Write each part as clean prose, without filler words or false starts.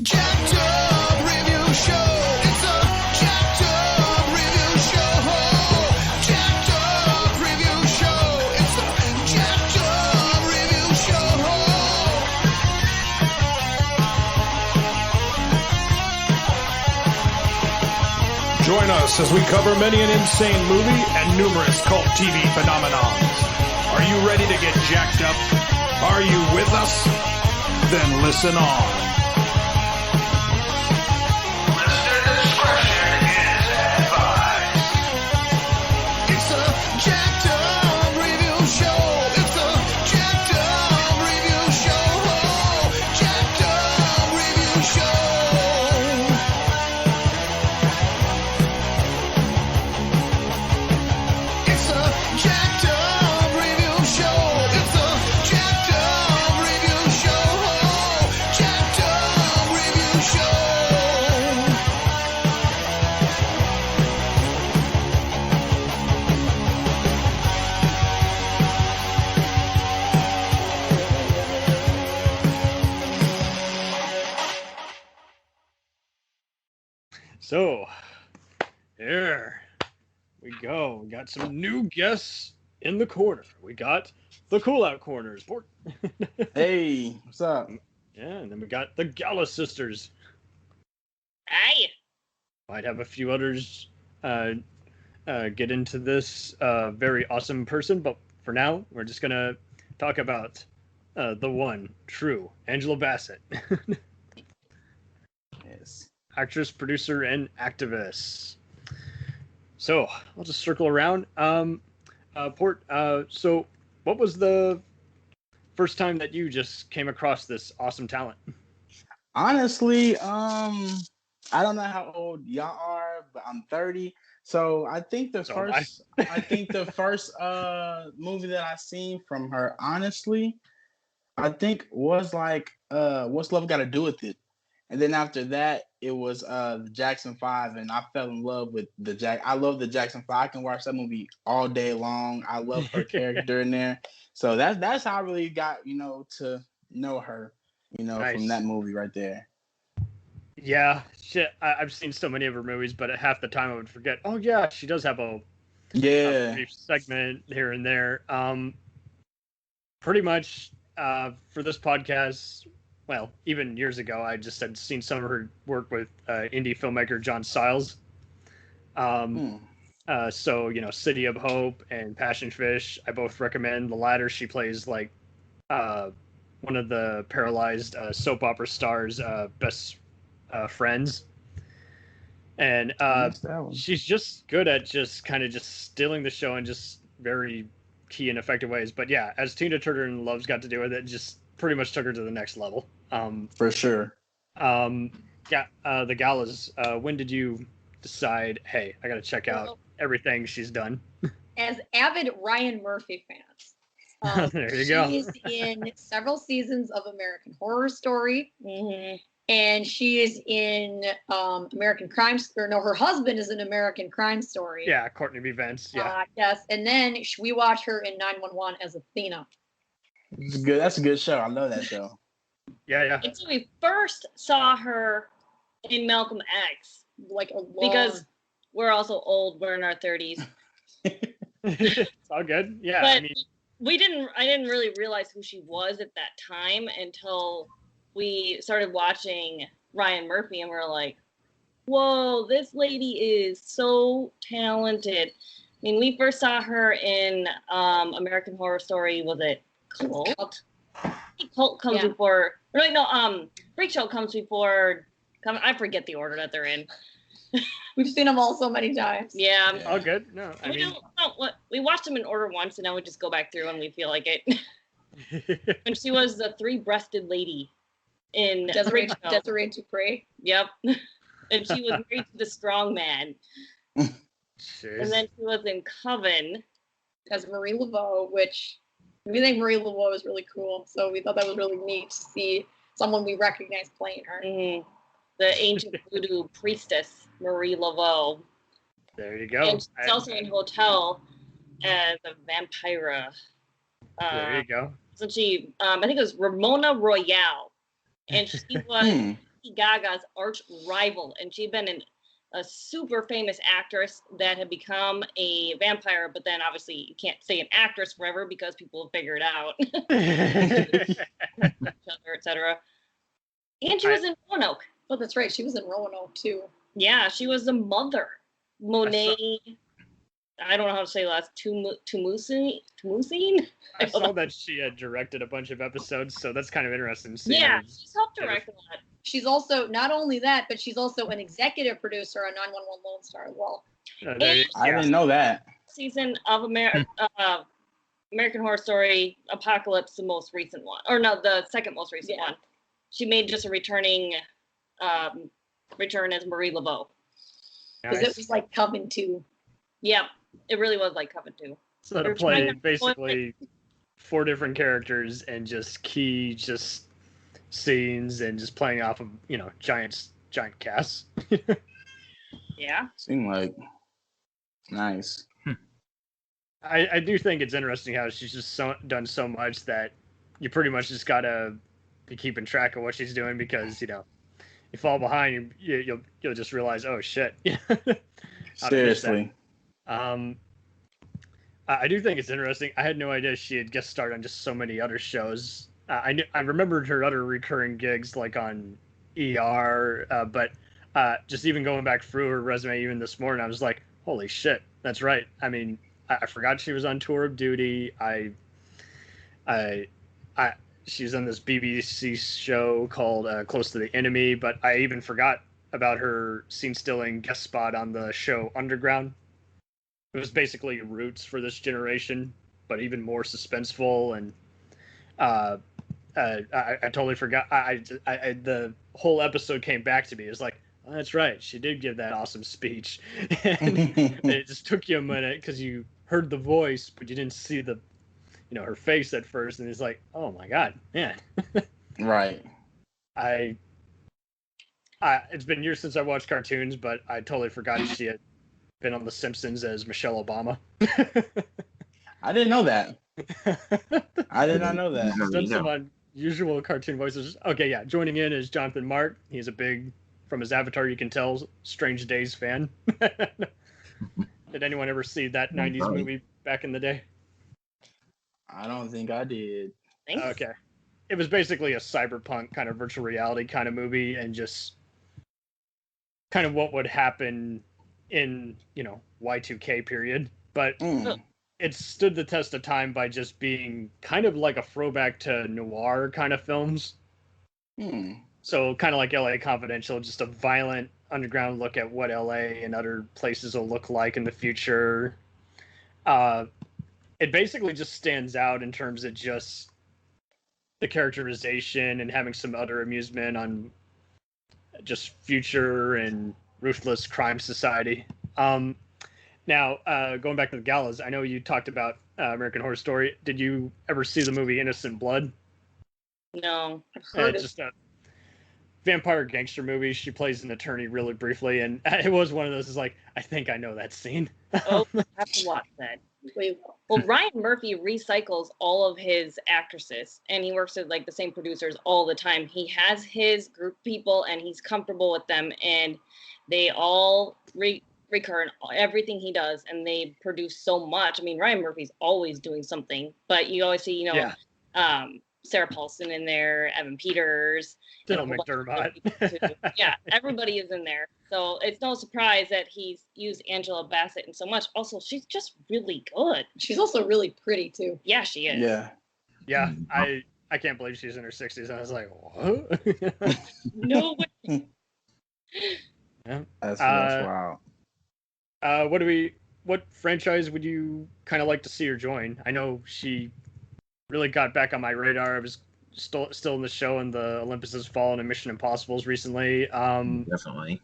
Jacked Up Review Show. It's a Jacked Up Review Show. Jacked Up Review Show. It's a Jacked Up Review Show. Join us as we cover many an insane movie and numerous cult TV phenomenons. Are you ready to get jacked up? Are you with us? Then listen on. Listener discretion is advised. It's a Jacked Up Review Show. It's a Jacked Up Review Show. Jacked Up Review Show. It's a Jacked Up Review Show. It's a Jacked Up Review Show. Jacked Up Review Show. So, here we go. We got some new guests in the corner. We got the Cool Out Corners. Hey, what's up? Yeah, and then we got the Gala Sisters. Hi. Might have a few others get into this very awesome person, but for now, we're just gonna talk about the one true Angela Bassett, Yes. actress, producer, and activist. So I'll just circle around. Port. So, what was the first time that you just came across this awesome talent? Honestly, I don't know how old y'all are, but I'm 30. So I think the So am first movie that I seen from her, honestly, I think was like What's Love Got to Do with It? And then after that, it was the Jackson 5, and I fell in love with I love the Jackson 5. I can watch that movie all day long. I love her character in there. So that's how I really got, to know her, Nice. from that movie right there. Yeah, shit. I've seen so many of her movies, but at half the time I would forget. Oh yeah, she does have a brief segment here and there. Pretty much for this podcast, well, even years ago, I just had seen some of her work with indie filmmaker John Stiles. So, City of Hope and Passion Fish, I both recommend. The latter, she plays like one of the paralyzed soap opera stars' best friends. And she's just good at just kind of just stealing the show in just very key and effective ways. But yeah, as Tina Turner in Love's Got to Do with It, just pretty much took her to the next level. For sure. The galas. When did you decide, hey, I got to check out everything she's done? As avid Ryan Murphy fans. There you go. She's in several seasons of American Horror Story. Mm-hmm. And she is in American Crime Story. No, her husband is in American Crime Story. Yeah, Courtney B. Vance. Yeah. Yes. And then we watch her in 911 as Athena. It's good. That's a good show. I love that show. Yeah. And so we first saw her in Malcolm X. Because we're also old. We're in our 30s. It's all good. Yeah. But I didn't really realize who she was at that time until we started watching Ryan Murphy, and we're like, whoa, this lady is so talented. I mean, we first saw her in American Horror Story. Was it Cult? I think Cult comes before. Freak Show comes before. I forget the order that they're in. We've seen them all so many times. Yeah. All good. No, we watched them in order once, and now we just go back through when we feel like it. And she was the three-breasted lady in Desiree Dupre. Yep. And she was married to the strong man. Jeez. And then she was in Coven as Marie Laveau, which we think Marie Laveau is really cool. So we thought that was really neat to see someone we recognize playing her. Mm-hmm. The ancient voodoo priestess, Marie Laveau. There you go. And she's also in Hotel as a vampira. There you go. So she, I think it was Ramona Royale. And she was Lady Gaga's arch rival, and she'd been a super famous actress that had become a vampire, but then obviously you can't say an actress forever because people have figured out each other, etc. And she was in Roanoke. Oh, that's right. She was in Roanoke too. Yeah, she was the mother. Monet. I don't know how to say last. Tumusin? I saw that she had directed a bunch of episodes, so that's kind of interesting. Yeah, she's helped direct a lot. She's also, not only that, but she's also an executive producer on 911 Lone Star as well. I didn't know that. Season of American Horror Story Apocalypse, the most recent one, or no, the second most recent one. She made just a return as Marie Laveau. Because it was like Coven 2. Yep, it really was like Coven 2. So to play basically 4 different characters and just scenes and just playing off of, giant casts. Yeah. Seemed like nice. I do think it's interesting how she's just done so much that you pretty much just gotta be keeping track of what she's doing, because you fall behind, you'll just realize, oh shit. Seriously. I do think it's interesting. I had no idea she had guest starred on just so many other shows. I remembered her other recurring gigs like on ER, but just even going back through her resume even this morning, I was like, holy shit, that's right. I mean, I forgot she was on Tour of Duty. She was on this BBC show called Close to the Enemy, but I even forgot about her scene-stealing guest spot on the show Underground. It was basically Roots for this generation, but even more suspenseful, and I totally forgot. The whole episode came back to me. It was like, oh, that's right, she did give that awesome speech, and it just took you a minute because you heard the voice, but you didn't see the, her face at first, and it's like, oh my god, man. Right. It's been years since I watched cartoons, but I totally forgot she had been on The Simpsons as Michelle Obama. I didn't know that. I did not know that. She's done some unusual cartoon voices. Okay, yeah. Joining in is Jonathan Mark. He's from his avatar, you can tell, Strange Days fan. Did anyone ever see that 90s movie back in the day? I don't think I did. Thanks. Okay. It was basically a cyberpunk kind of virtual reality kind of movie, and just kind of what would happen in, Y2K period. But it stood the test of time by just being kind of like a throwback to noir kind of films. So kind of like LA Confidential, just a violent underground look at what LA and other places will look like in the future. It basically just stands out in terms of just the characterization and having some other amusement on just future and ruthless crime society. Now, going back to the galas, I know you talked about American Horror Story. Did you ever see the movie Innocent Blood? No. It's just a vampire gangster movie. She plays an attorney really briefly, and it was one of those, is like, I think I know that scene. Oh, I have to watch that. Well, Ryan Murphy recycles all of his actresses, and he works with like the same producers all the time. He has his group of people, and he's comfortable with them, and they all recur in everything he does, and they produce so much. I mean, Ryan Murphy's always doing something, but you always see, Sarah Paulson in there, Evan Peters, Dylan McDermott. Yeah, everybody is in there. So it's no surprise that he's used Angela Bassett in so much. Also, she's just really good. She's also really pretty too. Yeah, she is. Yeah. I can't believe she's in her 60s. I was like, what? No way. Yeah. That's wow. What franchise would you kind of like to see her join? I know she really got back on my radar. I was still in the show, and the Olympus Has Fallen and Mission Impossibles recently. Definitely.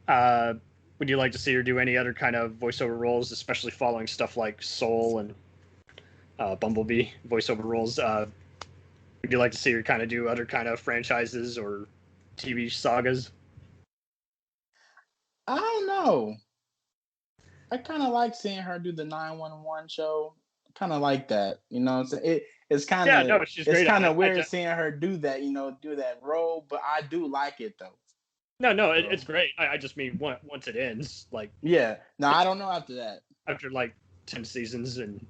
Would you like to see her do any other kind of voiceover roles, especially following stuff like Soul and Bumblebee voiceover roles? Would you like to see her kind of do other kind of franchises or TV sagas? I don't know. I kind of like seeing her do the 911 show. Kind of like that, it's kind Yeah, of no, she's it's great at kind it. of weird seeing her do that, do that role. But I do like it though. No, it's great. I just mean once it ends, like Yeah. No, I don't know after that. after like 10 seasons, and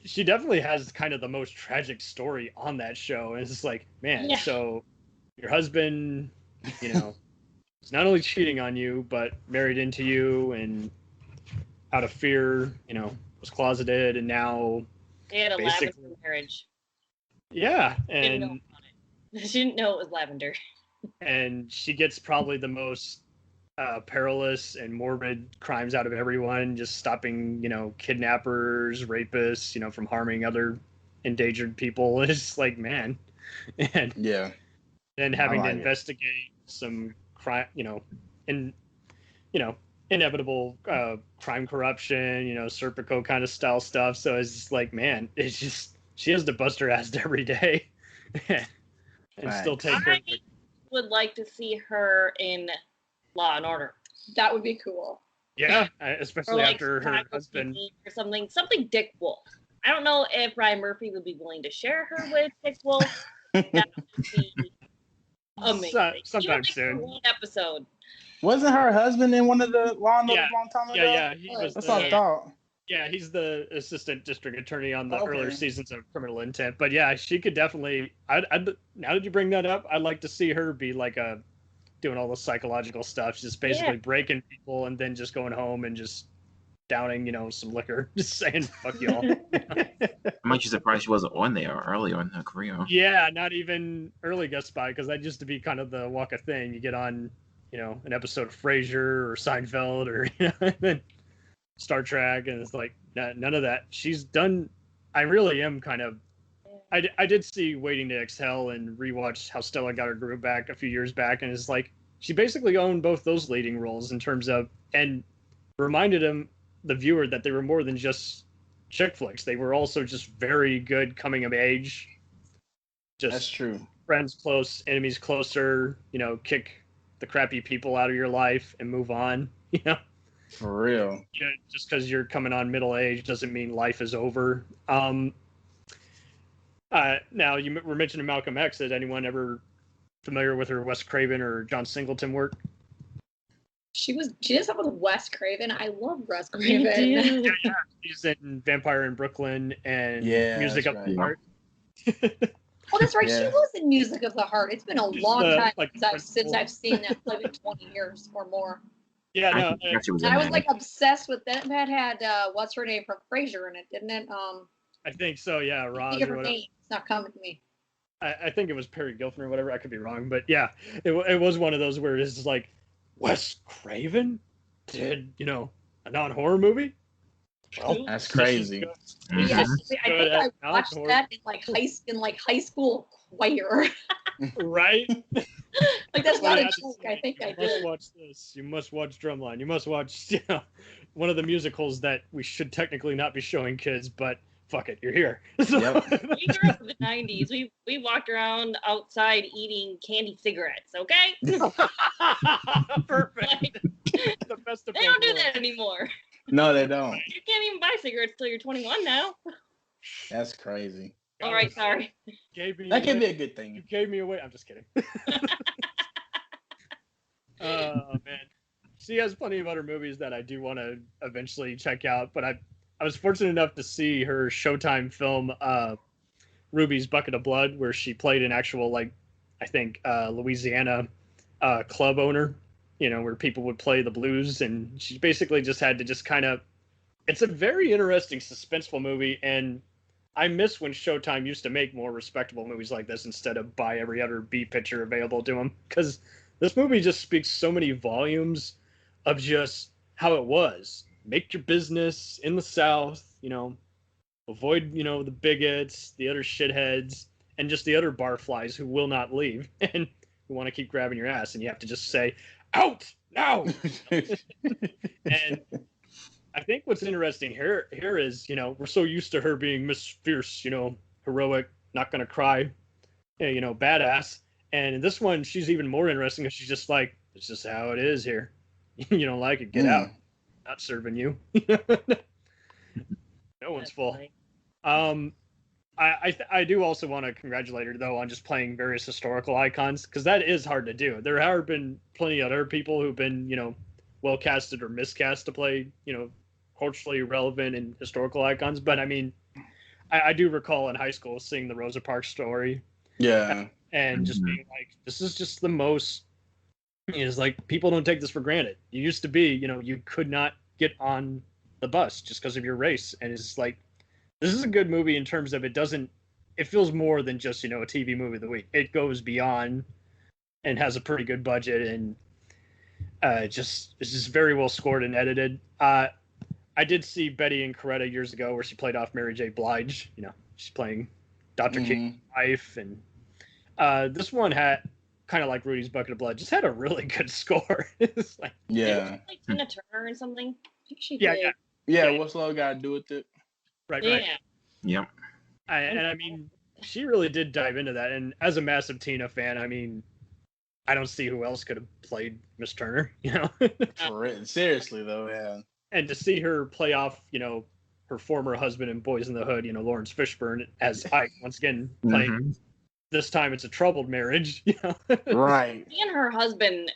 she definitely has kind of the most tragic story on that show. And it's just like, man, Yeah. so your husband, is not only cheating on you, but married into you, and out of fear, was closeted, and now They had a basically- lavender marriage. yeah, Didn't know and about it. She didn't know it was lavender. and she gets probably the most perilous and morbid crimes out of everyone, just stopping, kidnappers, rapists, from harming other endangered people. It's like, man, and Yeah. then having like to it. investigate some crime, inevitable crime, corruption, Serpico kind of style stuff. So it's just like, man, it's just she has to bust her ass every day, and still take her. I would like to see her in Law and Order. That would be cool. Yeah, Or especially like after her Chicago husband. PD or something Dick Wolf. I don't know if Ryan Murphy would be willing to share her with Dick Wolf. That would be amazing. Sometime Even for soon. one episode. Wasn't her husband in one of the Law and Order Yeah. a long time ago? Yeah, he was. That's what I thought. Yeah, he's the assistant district attorney on the Okay. earlier seasons of Criminal Intent. But yeah, she could definitely. Now that you bring that up, I'd like to see her be like doing all the psychological stuff, just basically breaking people and then just going home and just downing, some liquor, just saying "fuck y'all." I'm actually surprised she wasn't on there earlier in her career. Yeah, not even early guest spot, because that used to be kind of the walk of thing. You get on, an episode of Frasier or Seinfeld or and then Star Trek, and it's like none of that. She's done. I really am kind of. I did see Waiting to Exhale and rewatch How Stella Got Her Groove Back a few years back, and it's like she basically owned both those leading roles in terms of, and reminded the viewer that they were more than just chick flicks. They were also just very good coming of age. Just That's true. friends close, enemies closer. Kick the crappy people out of your life and move on. For real. Just because you're coming on middle age doesn't mean life is over. Now you were mentioning Malcolm X. Is anyone ever familiar with her Wes Craven or John Singleton work? She did something with Wes Craven. I love Wes You Craven. do. She's in Vampire in Brooklyn and Yeah, Music that's Up the right. Heart. Oh, that's right. She Yeah. was in Music of the Heart. It's been a She's long the, time like, since I've seen that clip in 20 years or more. Yeah, I no, think she was in And I was there. like obsessed with that. That had what's her name from Frasier in it, didn't it? I think so. Yeah, I Roz think of or her whatever. name. It's not coming to me. I think it was Perry Gilfin or whatever. I could be wrong, but yeah, it was one of those where it's just like, Wes Craven did a non-horror movie? Well, That's crazy. Mhm. Yeah, I think Good I at watched outdoor. that in high school choir. right? Like that's Well, not a yeah, joke. I think I You must did. watch this. You must watch Drumline. You must watch one of the musicals that we should technically not be showing kids, but fuck it, you're here. So- Yep. We grew up in the 90s. We walked around outside eating candy cigarettes, okay? Perfect. The best of They both don't do worlds. that anymore. No, they don't. You can't even buy cigarettes till you're 21 now. That's crazy. All right, sorry. Gave me That could be away. a good You thing. gave me away. I'm just kidding. Oh man, she has plenty of other movies that I do want to eventually check out. But I was fortunate enough to see her Showtime film, Ruby's Bucket of Blood, where she played an actual Louisiana club owner. Where people would play the blues, and she basically just had to just kind of. It's a very interesting, suspenseful movie, and I miss when Showtime used to make more respectable movies like this instead of buy every other B picture available to them. Because this movie just speaks so many volumes of just how it was. Make your business in the South, avoid, the bigots, the other shitheads, and just the other barflies who will not leave and who want to keep grabbing your ass. And you have to just say, out now. And I think what's interesting here is, we're so used to her being Miss Fierce, heroic, not gonna cry, badass. And in this one, she's even more interesting because she's just like, it's just how it is here. You don't like it, get out. Not serving you. No one's full. That's I do also want to congratulate her though on just playing various historical icons, because that is hard to do. There have been plenty of other people who've been, well casted or miscast to play, culturally relevant and historical icons. But I mean, I do recall in high school seeing the Rosa Parks story. Yeah. And just being like, this is just the most. It's like people don't take this for granted. You used to be, you could not get on the bus just because of your race, and it's like, this is a good movie in terms of it feels more than just, a TV movie of the week. It goes beyond and has a pretty good budget, and it's just very well scored and edited. I did see Betty and Coretta years ago where she played off Mary J. Blige. She's playing Dr. King's wife, and this one had kind of like Rudy's Bucket of Blood, just had a really good score. It's like, like Tina Turner or something. I think she yeah, did. Yeah. What's love got to do with it? Right. Yep. And I mean, she really did dive into that. And as a massive Tina fan, I mean, I don't see who else could have played Miss Turner, Seriously, though, yeah. And to see her play off, her former husband in Boys in the Hood, Lawrence Fishburne, as Ike, once again, playing, this time it's a troubled marriage, Right. She and her husband,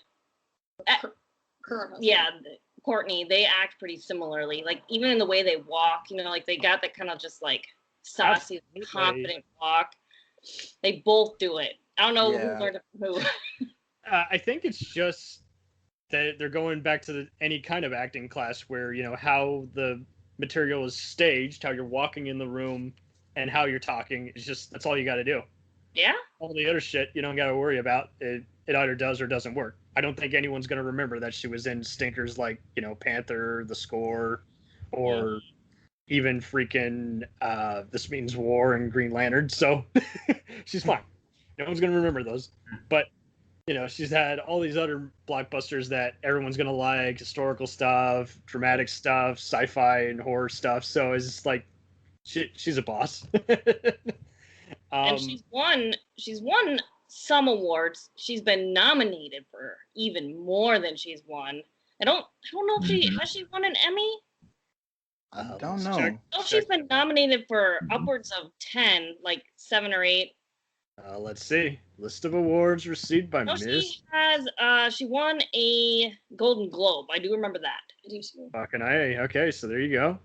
Current husband. yeah, Courtney, they act pretty similarly. Like, even in the way they walk, like they got that kind of just like saucy, Absolutely. confident walk. They both do it. I don't know who learned it from who. I think it's just that they're going back to any kind of acting class where, how the material is staged, how you're walking in the room, and how you're talking. It's just, that's all you got to do. Yeah. All the other shit you don't got to worry about. It either does or doesn't work. I don't think anyone's going to remember that she was in stinkers like, Panther, The Score, or even freaking This Means War and Green Lantern. So she's fine. No one's going to remember those. But, she's had all these other blockbusters that everyone's going to like, historical stuff, dramatic stuff, sci-fi and horror stuff. So it's just like, she's a boss. And she's won some awards. She's been nominated for even more than she's won. I don't know if has she won an Emmy? I don't know. Oh, she's been nominated for upwards of 10, like 7 or 8. Let's see. List of awards received by No, Miss. she has. She won a Golden Globe. I do remember that. I do too. Fucking A. Okay, so there you go.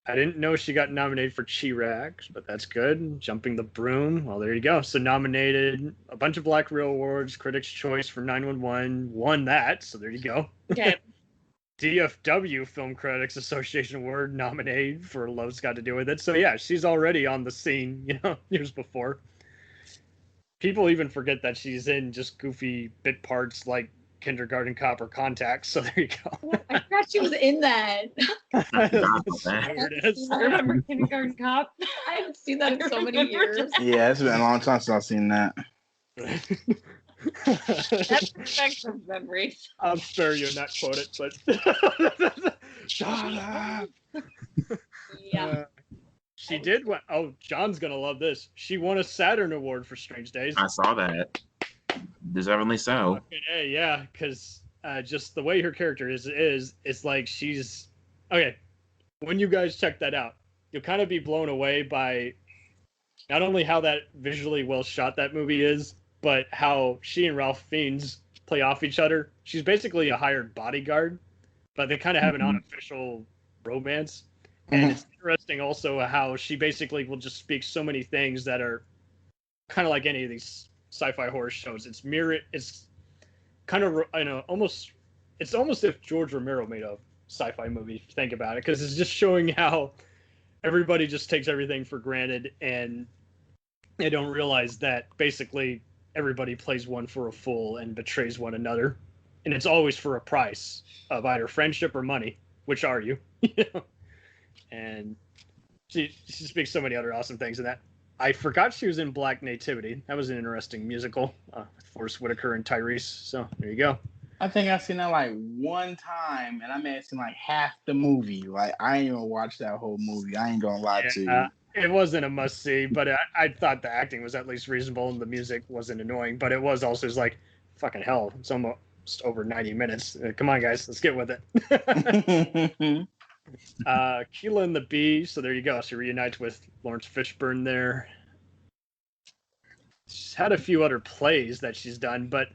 I didn't know she got nominated for Chirac, but that's good. Jumping the Broom. Well, there you go. So nominated, a bunch of Black Reel Awards, Critics' Choice for 911, won that. So there you go. Okay. DFW Film Critics Association Award nominated for Love's Got to Do with It. So yeah, she's already on the scene, years before. People even forget that she's in just goofy bit parts like Kindergarten Cop or Contacts. So there you go. I forgot she was in that. There it is. I remember Kindergarten Cop. I haven't seen that in so many years. Yeah, it's been a long time since I've seen that. That's perfect from memories. I'll spare you not quote it, but shut up. Yeah. She did win. Oh, John's gonna love this. She won a Saturn Award for Strange Days. I saw that. Deservedly so. Okay, yeah, because just the way her character is it's like she's okay. When you guys check that out, you'll kind of be blown away by not only how that visually well shot that movie is, but how she and Ralph Fiennes play off each other. She's basically a hired bodyguard, but they kind of have an unofficial romance. And it's interesting also how she basically will just speak so many things that are kind of like any of these sci-fi horror shows. It's kind of, it's almost if George Romero made a sci-fi movie, if you think about it, because it's just showing how everybody just takes everything for granted and they don't realize that basically everybody plays one for a fool and betrays one another. And it's always for a price of either friendship or money. Which are you? And she speaks so many other awesome things in that. I forgot she was in Black Nativity. That was an interesting musical with Forrest Whitaker and Tyrese. So there you go. I think I've seen that like one time, and I may have seen like half the movie. Like I ain't even watched that whole movie. I ain't gonna lie to you. It wasn't a must see, but I thought the acting was at least reasonable and the music wasn't annoying. But it was also like, fucking hell, it's almost over 90 minutes. Come on, guys, let's get with it. Keela and the Bee. So there you go. She reunites with Lawrence Fishburne there. She's had a few other plays that she's done, but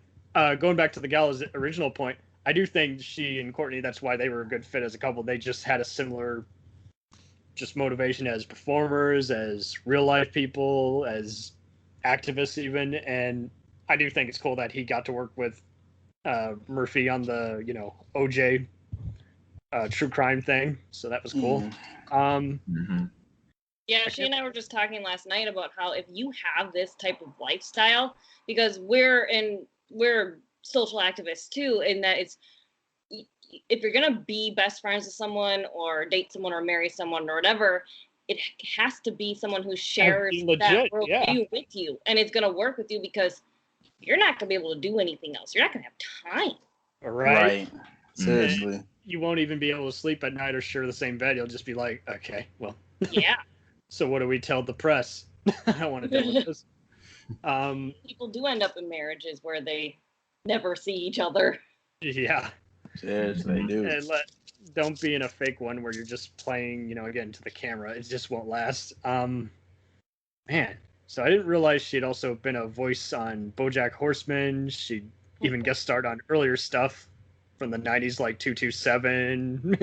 going back to the gal's original point, I do think she and Courtney, that's why they were a good fit as a couple. They just had a similar just motivation as performers, as real life people, as activists even. And I do think it's cool that he got to work with Murphy on the, OJ true crime thing. So that was cool. Yeah, she and I were just talking last night about how if you have this type of lifestyle, because we're social activists too, in that it's, if you're gonna be best friends with someone or date someone or marry someone or whatever, it has to be someone who shares that worldview with you, and it's gonna work with you because you're not gonna be able to do anything else. You're not gonna have time. Right. Seriously. You won't even be able to sleep at night or share the same bed. You'll just be like, okay, well. Yeah. So what do we tell the press? I don't want to deal with this. People do end up in marriages where they never see each other. Yeah. Yes, they do. And don't be in a fake one where you're just playing, again, to the camera. It just won't last. Man. So I didn't realize she'd also been a voice on BoJack Horseman. She'd even guest starred on earlier stuff from the 90s, like 227.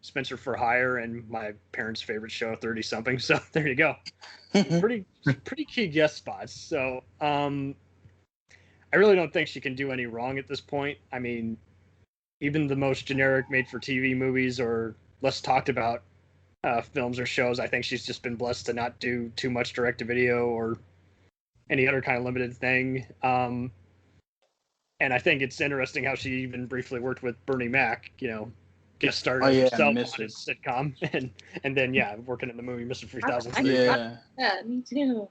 Spencer for Hire, and my parents' favorite show, 30 something. So there you go. Pretty key guest spots. So I really don't think she can do any wrong at this point. I mean, even the most generic made-for-TV movies or less talked about films or shows, I think she's just been blessed to not do too much direct-to-video or any other kind of limited thing. And I think it's interesting how she even briefly worked with Bernie Mac, guest starred herself on his sitcom, and then working in the movie Mr. 3003. Yeah, me too.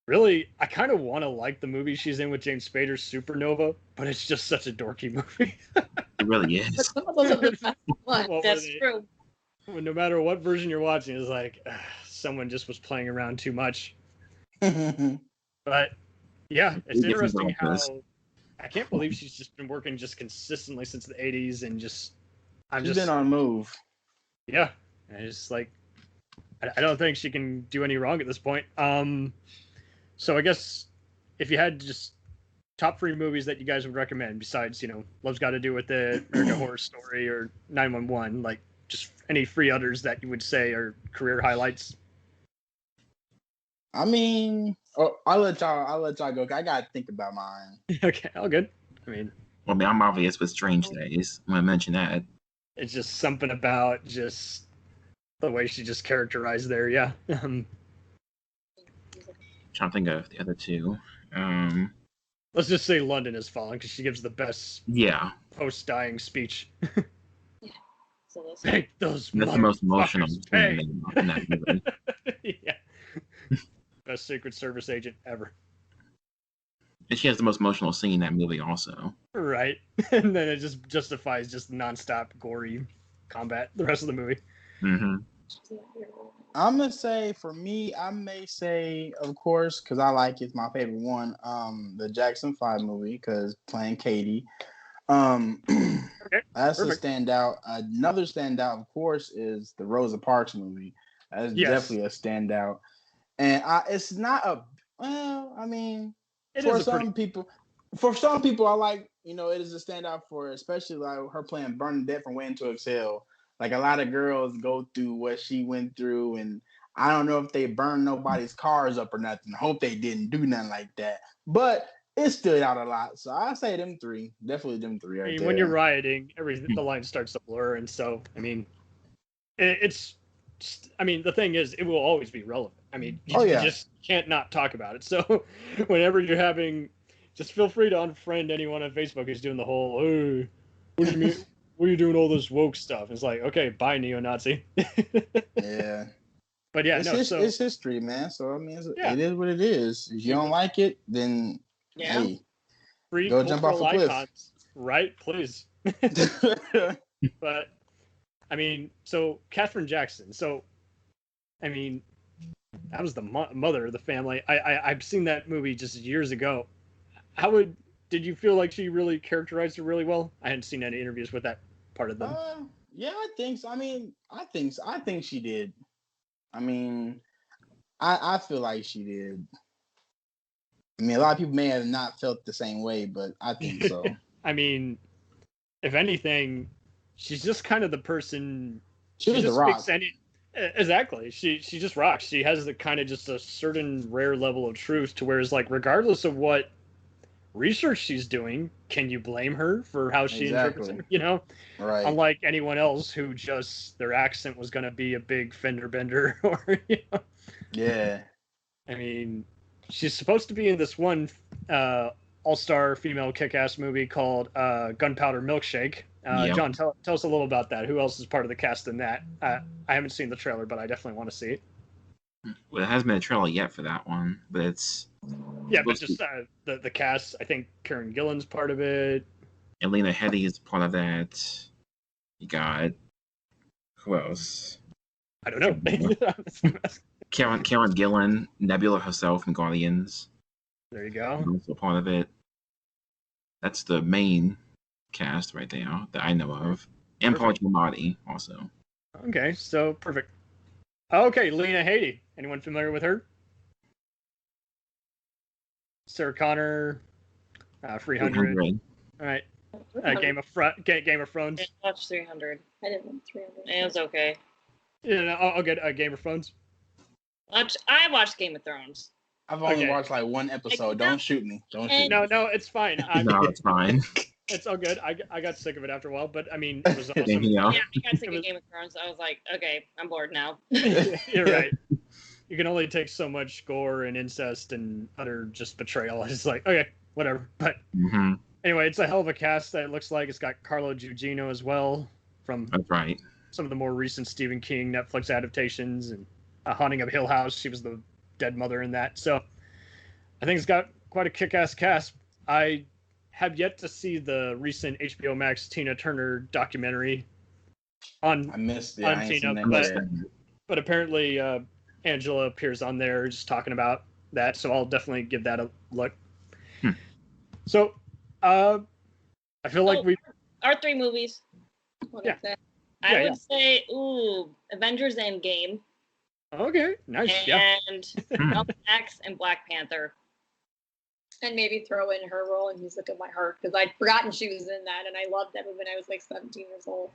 Really, I kind of want to like the movie she's in with James Spader's Supernova, but it's just such a dorky movie. It really is. But some of those are the best ones. That's true. No matter what version you're watching, it's like someone just was playing around too much. But yeah, it's interesting how I can't believe she's just been working just consistently since the 80s, and she's been on move. Yeah, and it's like I don't think she can do any wrong at this point. So I guess if you had just top 3 movies that you guys would recommend besides, Love's Got to Do with It, American Horror Story, or 911, like just any 3 others that you would say are career highlights. I mean, I'll let y'all go. I gotta think about mine. Okay, all good. I mean, I'm obvious with Strange Days. I'm gonna mention that. It's just something about just the way she just characterized there. Yeah. Trying to think of the other 2. Let's just say London Has Fallen because she gives the best post-dying speech. So Take those. That's the most emotional pay. thing in that movie. Yeah. Best Secret Service agent ever. And she has the most emotional scene in that movie also. Right. And then it just justifies just nonstop gory combat the rest of the movie. Mm-hmm. I'm gonna say, for me, I may say, of course, because I like it's my favorite one, the Jackson 5 movie, because playing Katie. Okay, that's perfect. a standout. Another standout, of course, is the Rosa Parks movie. That's definitely a standout. And it's not a, well, I mean, for some people, I like, it is a standout for, especially like her playing Bernadette from Waiting to Exhale. Like, a lot of girls go through what she went through, and I don't know if they burned nobody's cars up or nothing. I hope they didn't do nothing like that. But it stood out a lot. So I say them 3. Definitely them 3 right there. When you're rioting, the line starts to blur, and so, I mean, it's just, the thing is, it will always be relevant. You just can't not talk about it. So whenever you're having, just feel free to unfriend anyone on Facebook who's doing the whole, hey, what do you mean? What are you doing all this woke stuff? It's like, okay, bye, neo-Nazi. Yeah. But yeah, it's history, man. So, it is what it is. If you don't like it, then, hey, free go jump off a cliff. Icons, right? Please. But, so Katherine Jackson. So, that was the mother of the family. I've seen that movie just years ago. Did you feel like she really characterized her really well? I hadn't seen any interviews with that part of them. Yeah, I think so. I think she did. I mean, I feel like she did. I mean, a lot of people may have not felt the same way, but I think so. I mean, if anything, she's just kind of the person. She was the just Rock. Exactly. She just rocks. She has the kind of just a certain rare level of truth to where it's like, regardless of what research she's doing, can you blame her for how she interprets it? You know, Right. Unlike anyone else who just their accent was going to be a big fender bender, or Yeah. I mean, she's supposed to be in this one all-star female kick-ass movie called Gunpowder Milkshake. Yep. John, tell us a little about that. Who else is part of the cast in that? I haven't seen the trailer, but I definitely want to see it. Well, it hasn't been a trailer yet for that one, but it's Yeah, but just the cast. I think Karen Gillan's part of it. Elena Headey is part of that. You got who else? I don't know. Karen Gillan, Nebula herself from Guardians, There you go. also part of it. That's the main cast right there that I know of, and Paul Perfect. Giamatti also. Okay, so perfect. Okay, Lena Headey. Anyone familiar with her? Sarah Connor, 300. 300. All right, Game of Thrones. I watched 300. I didn't want 300. It was okay. Yeah, no, I'll get Game of Thrones. I watched Game of Thrones. I've only Okay. watched like one episode. Don't shoot me. Don't shoot me. No, it's fine. No, it's fine. It's all good. I got sick of it after a while, but I mean, it was awesome. Same here. Yeah, I got sick It was- of Game of Thrones. So I was like, okay, I'm bored now. You're right. You can only take so much gore and incest and utter just betrayal. It's like, okay, whatever. But hmm anyway, it's a hell of a cast that it looks like. It's got Carlo Gugino as well from That's right. some of the more recent Stephen King Netflix adaptations and Haunting of Hill House. She was the dead mother in that. So I think it's got quite a kick-ass cast. I have yet to see the recent HBO Max Tina Turner documentary on I missed it. On I ain't Tina, seen that but- yet. but apparently Angela appears on there just talking about that, so I'll definitely give that a look. So I feel like we Our 3 movies. What Yeah. is that? I Yeah, would say, Avengers Endgame okay, nice, yeah. and Hmm. Malcolm X and Black Panther. And maybe throw in her role in Music of My Heart, because I'd forgotten she was in that, and I loved that movie when I was like 17 years old.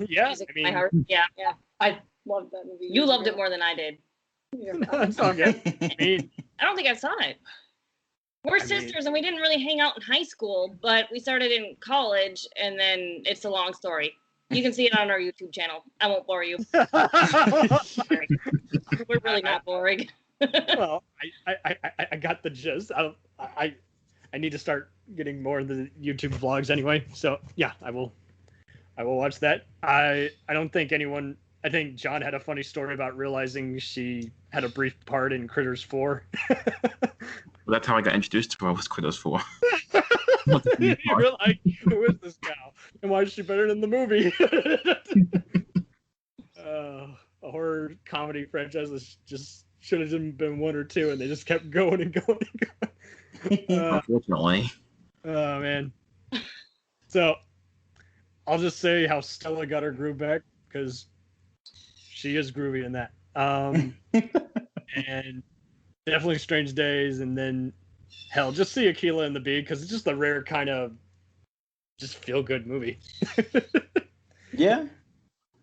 Yeah, Music I of mean, My Heart. Yeah, Yeah, I loved that movie. you loved it more than I did. that's all good. I mean, I don't think I saw it. We're I mean- sisters, and we didn't really hang out in high school, but we started in college, and then it's a long story. You can see it on our YouTube channel. I won't bore you. Sorry. We're really not boring. well, I got the gist. I need to start getting more of the YouTube vlogs anyway. So yeah, I will watch that. I don't think anyone. I think John had a funny story about realizing she had a brief part in Critters 4. Well, that's how I got introduced to her, was Critters 4. You were like, who is this gal? And why is she better than the movie? A horror comedy franchise that just should have been 1 or 2, and they just kept going and going and going. Unfortunately. Oh, man. So, I'll just say how Stella got her groove back, because she is groovy in that. And definitely Strange Days, and then, hell, just see Aquila and the Bee, because it's just a rare kind of just feel-good movie. Yeah.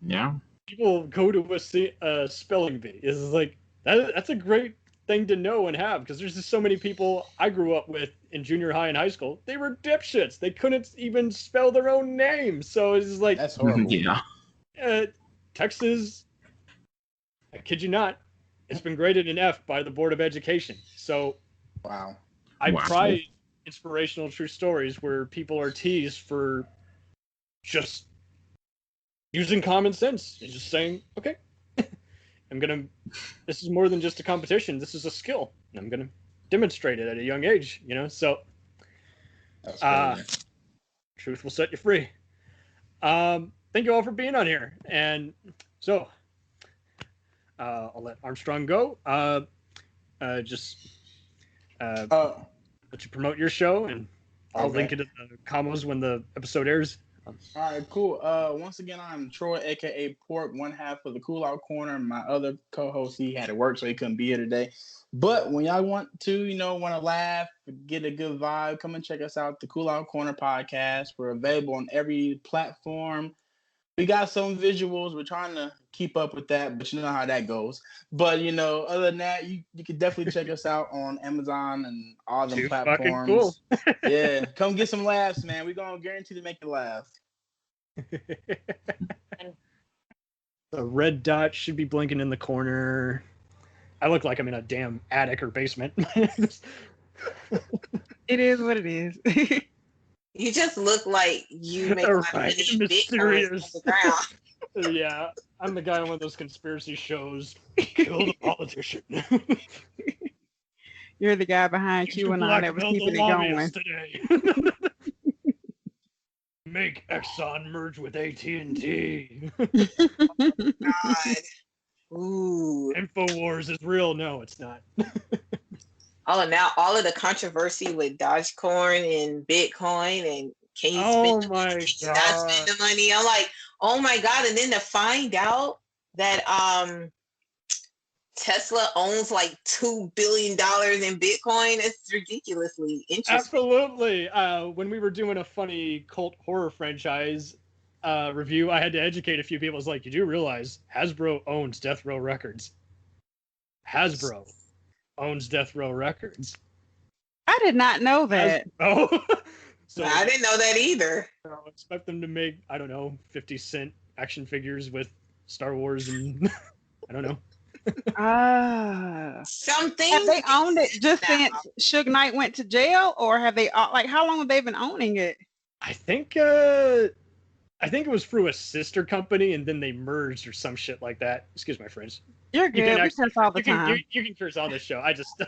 Yeah. People go to a spelling bee. It's like, that's a great thing to know and have, because there's just so many people I grew up with in junior high and high school. They were dipshits. They couldn't even spell their own name. So it's just like, That's horrible. Yeah. Texas, I kid you not, it's been graded an F by the Board of Education. So Wow. I've Wow. tried inspirational true stories where people are teased for just using common sense and just saying, okay, this is more than just a competition. This is a skill. And I'm going to demonstrate it at a young age, So That's crazy. truth will set you free. Thank you all for being on here. And so I'll let Armstrong go. Just let you promote your show, and I'll Okay. link it in the combos when the episode airs. All right, cool. Once again, I'm Troy, aka Port, one half of the Cool Out Corner. My other co-host, he had to work, so he couldn't be here today. But when y'all want to, want to laugh, get a good vibe, come and check us out, the Cool Out Corner podcast. We're available on every platform. We got some visuals. We're trying to keep up with that, but you know how that goes. But other than that, you can definitely check us out on Amazon and all the Too platforms. fucking cool. Yeah, come get some laughs, man. We're gonna guarantee to make you laugh. The red dot should be blinking in the corner. I look like I'm in a damn attic or basement. It is what it is. You just look like you make Right, money mysterious. on the ground. Yeah, I'm the guy on one of those conspiracy shows. Kill the politician. You're the guy behind QAnon that was keeping it going. Today. Make Exxon merge with AT&T. God. Ooh. Infowars is real. No, it's not. Oh, now all of the controversy with Dogecoin and Bitcoin and can you spend the money, can you not spend the money? I'm like, oh my God. And then to find out that Tesla owns like $2 billion in Bitcoin, it's ridiculously interesting. Absolutely. When we were doing a funny cult horror franchise review, I had to educate a few people. I was like, you do realize Hasbro owns Death Row Records. Hasbro owns Death Row Records. I did not know that. Oh, so I didn't know that either. I expect them to make, I don't know, 50-cent action figures with Star Wars and I don't know. Some things Have they owned it just since Suge Knight went to jail, or have they how long have they been owning it? I think it was through a sister company and then they merged or some shit like that. Excuse my French. You're good. We curse all the time. You can curse on this show. I just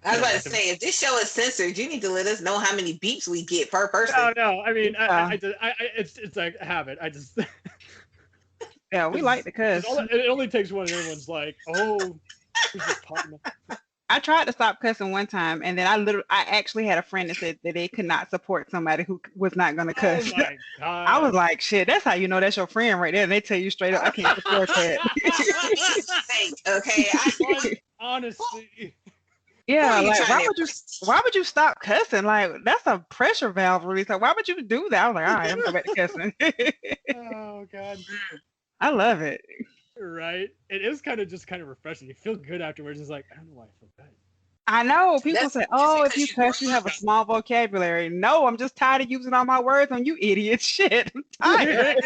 I was about to say, if this show is censored, you need to let us know how many beeps we get per person. No. I mean, it's like a habit. I just. Yeah, we like the cuss. It only takes one, and everyone's like, "Oh, who's just popping up?" I tried to stop cussing one time, and then I actually had a friend that said that they could not support somebody who was not going to cuss. Oh my God. I was like, "Shit, that's how you know that's your friend right there." And they tell you straight up, "I can't support that." Okay, honestly. Yeah, like why would you stop cussing? Like that's a pressure valve release. Like why would you do that? I was like, all right, I'm going back to cussing. Oh God. I love it. Right? It is kind of refreshing. You feel good afterwards. It's like, I don't know why I feel good. I know. People say, oh, if you cuss, you have a small vocabulary. No, I'm just tired of using all my words on you idiots. Shit, I'm tired.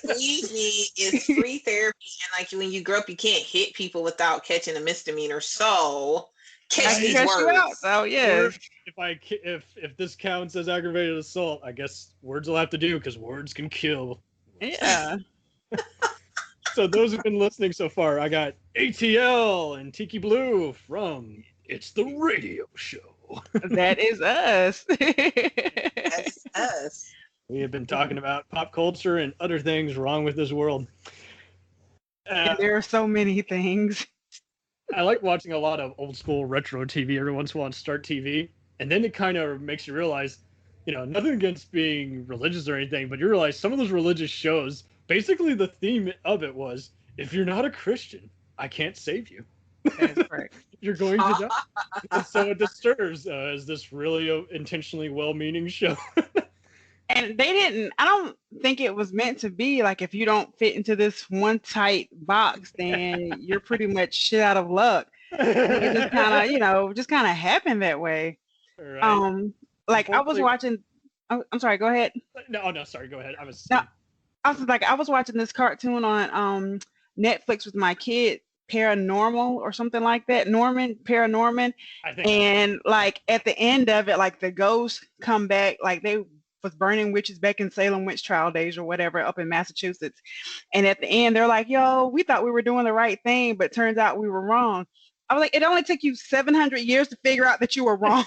Believe me, it's free therapy. And like when you grow up, you can't hit people without catching a misdemeanor. So catch these words. So yeah. If this counts as aggravated assault, I guess words will have to do because words can kill. Yeah. So those who've been listening so far, I got ATL and Tiki Blue from It's the Radio Show. That is us. That's us. We have been talking about pop culture and other things wrong with this world. And there are so many things. I like watching a lot of old school retro TV every once in a while on Start TV. And then it kind of makes you realize, nothing against being religious or anything, but you realize some of those religious shows, basically the theme of it was, if you're not a Christian, I can't save you. That's right. You're going to die. And so it disturbs as this really intentionally well-meaning show. And I don't think it was meant to be like, if you don't fit into this one tight box, then you're pretty much shit out of luck. It just kind of, just kind of happened that way. Right. Like I was watching, I'm sorry, go ahead. No, sorry, go ahead. I was watching this cartoon on Netflix with my kid, Paranormal or something like that. Paranorman. I think. And like at the end of it, like the ghosts come back, like they was burning witches back in Salem witch trial days or whatever up in Massachusetts. And at the end, they're like, yo, we thought we were doing the right thing, but turns out we were wrong. I was like, it only took you 700 years to figure out that you were wrong.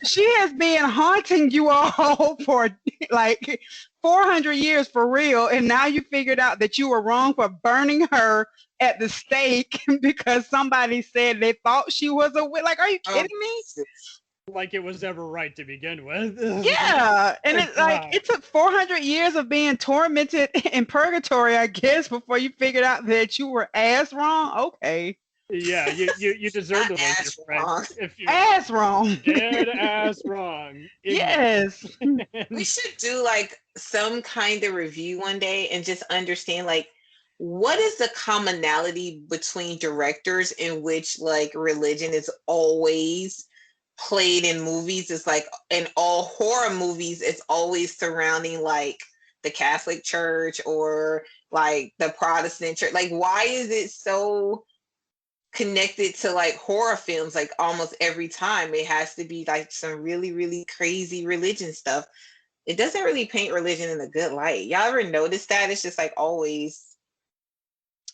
She has been haunting you all for like 400 years for real. And now you figured out that you were wrong for burning her at the stake because somebody said they thought she was a witch. Like, are you kidding me? like it was ever right to begin with. Yeah, and Like, it like it took 400 years of being tormented in purgatory, I guess, before you figured out that you were ass wrong. Okay, yeah, you deserve to lose your Ass friend wrong. if you ass wrong. dead ass wrong. Ignorant. Yes. We should do like some kind of review one day and just understand like what is the commonality between directors in which like religion is always played in movies. It's like in all horror movies, it's always surrounding like the Catholic Church or like the Protestant church. Like, why is it so connected to like horror films? Like almost every time it has to be like some really, really crazy religion stuff. It doesn't really paint religion in a good light. Y'all ever notice that? It's just like always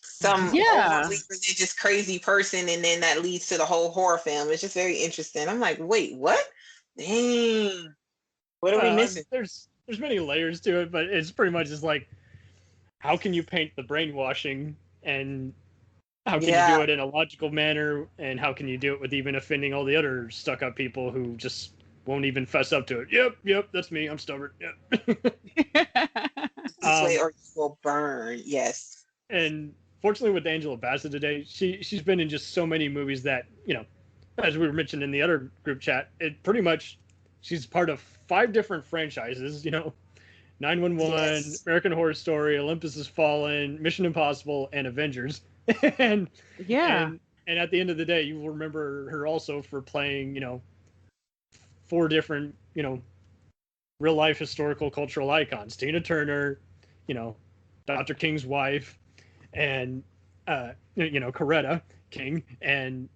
some overly religious crazy person, and then that leads to the whole horror film. It's just very interesting. I'm like, wait, what? Dang. What are we missing? There's many layers to it, but it's pretty much just like, how can you paint the brainwashing, and how can you do it in a logical manner, and how can you do it with even offending all the other stuck-up people who just won't even fess up to it? Yep, that's me. I'm stubborn. Yep. This way or you will burn. Yes. And fortunately with Angela Bassett today, she's been in just so many movies that, you know, as we were mentioned in the other group chat, it pretty much, she's part of 5 different franchises, you know, 911, American Horror Story, Olympus Has Fallen, Mission Impossible, and Avengers. and at the end of the day, you will remember her also for playing, you know, 4 different, you know, real life historical cultural icons. Tina Turner, you know, Dr. King's wife, and you know, Coretta King, and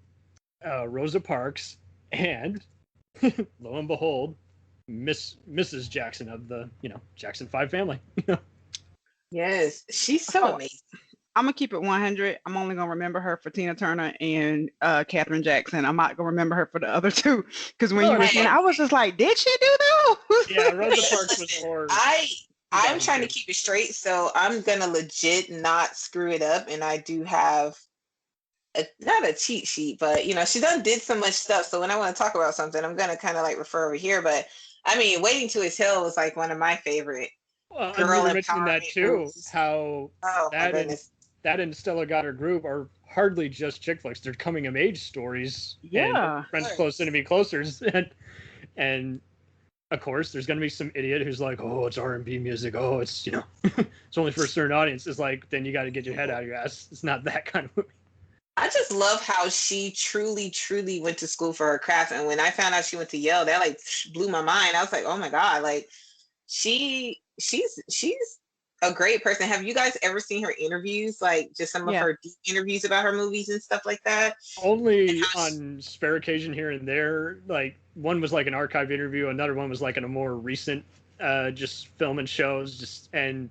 Rosa Parks, and lo and behold, Mrs. Jackson of the, you know, Jackson 5 family. Yes, she's so amazing. I'm gonna keep it 100. I'm only gonna remember her for Tina Turner and Katherine Jackson. I'm not gonna remember her for the other 2 because when you were saying, I was just like, did she do those? Yeah, Rosa Parks was more. I'm trying to keep it straight, so I'm gonna legit not screw it up, and I do have not a cheat sheet, but you know, she did so much stuff. So when I want to talk about something, I'm gonna kind of like refer over here. But I mean, Waiting to Exhale was like one of my favorite. Well, girl and we were mentioning that too. movies. How that and Stella got her group are hardly just chick flicks. They're coming of age stories. Yeah. And Friends Close Enemy Closers. And of course, there's going to be some idiot who's like, oh, it's R&B music. Oh, it's, you know, it's only for a certain audience. It's like, then you got to get your head out of your ass. It's not that kind of movie. I just love how she truly, truly went to school for her craft. And when I found out she went to Yale, that like blew my mind. I was like, oh my God, like she's a great person. Have you guys ever seen her interviews? Like just some of her deep interviews about her movies and stuff like that? Only on spare occasion here and there. Like one was like an archive interview. Another one was like in a more recent, just film and shows. Just, and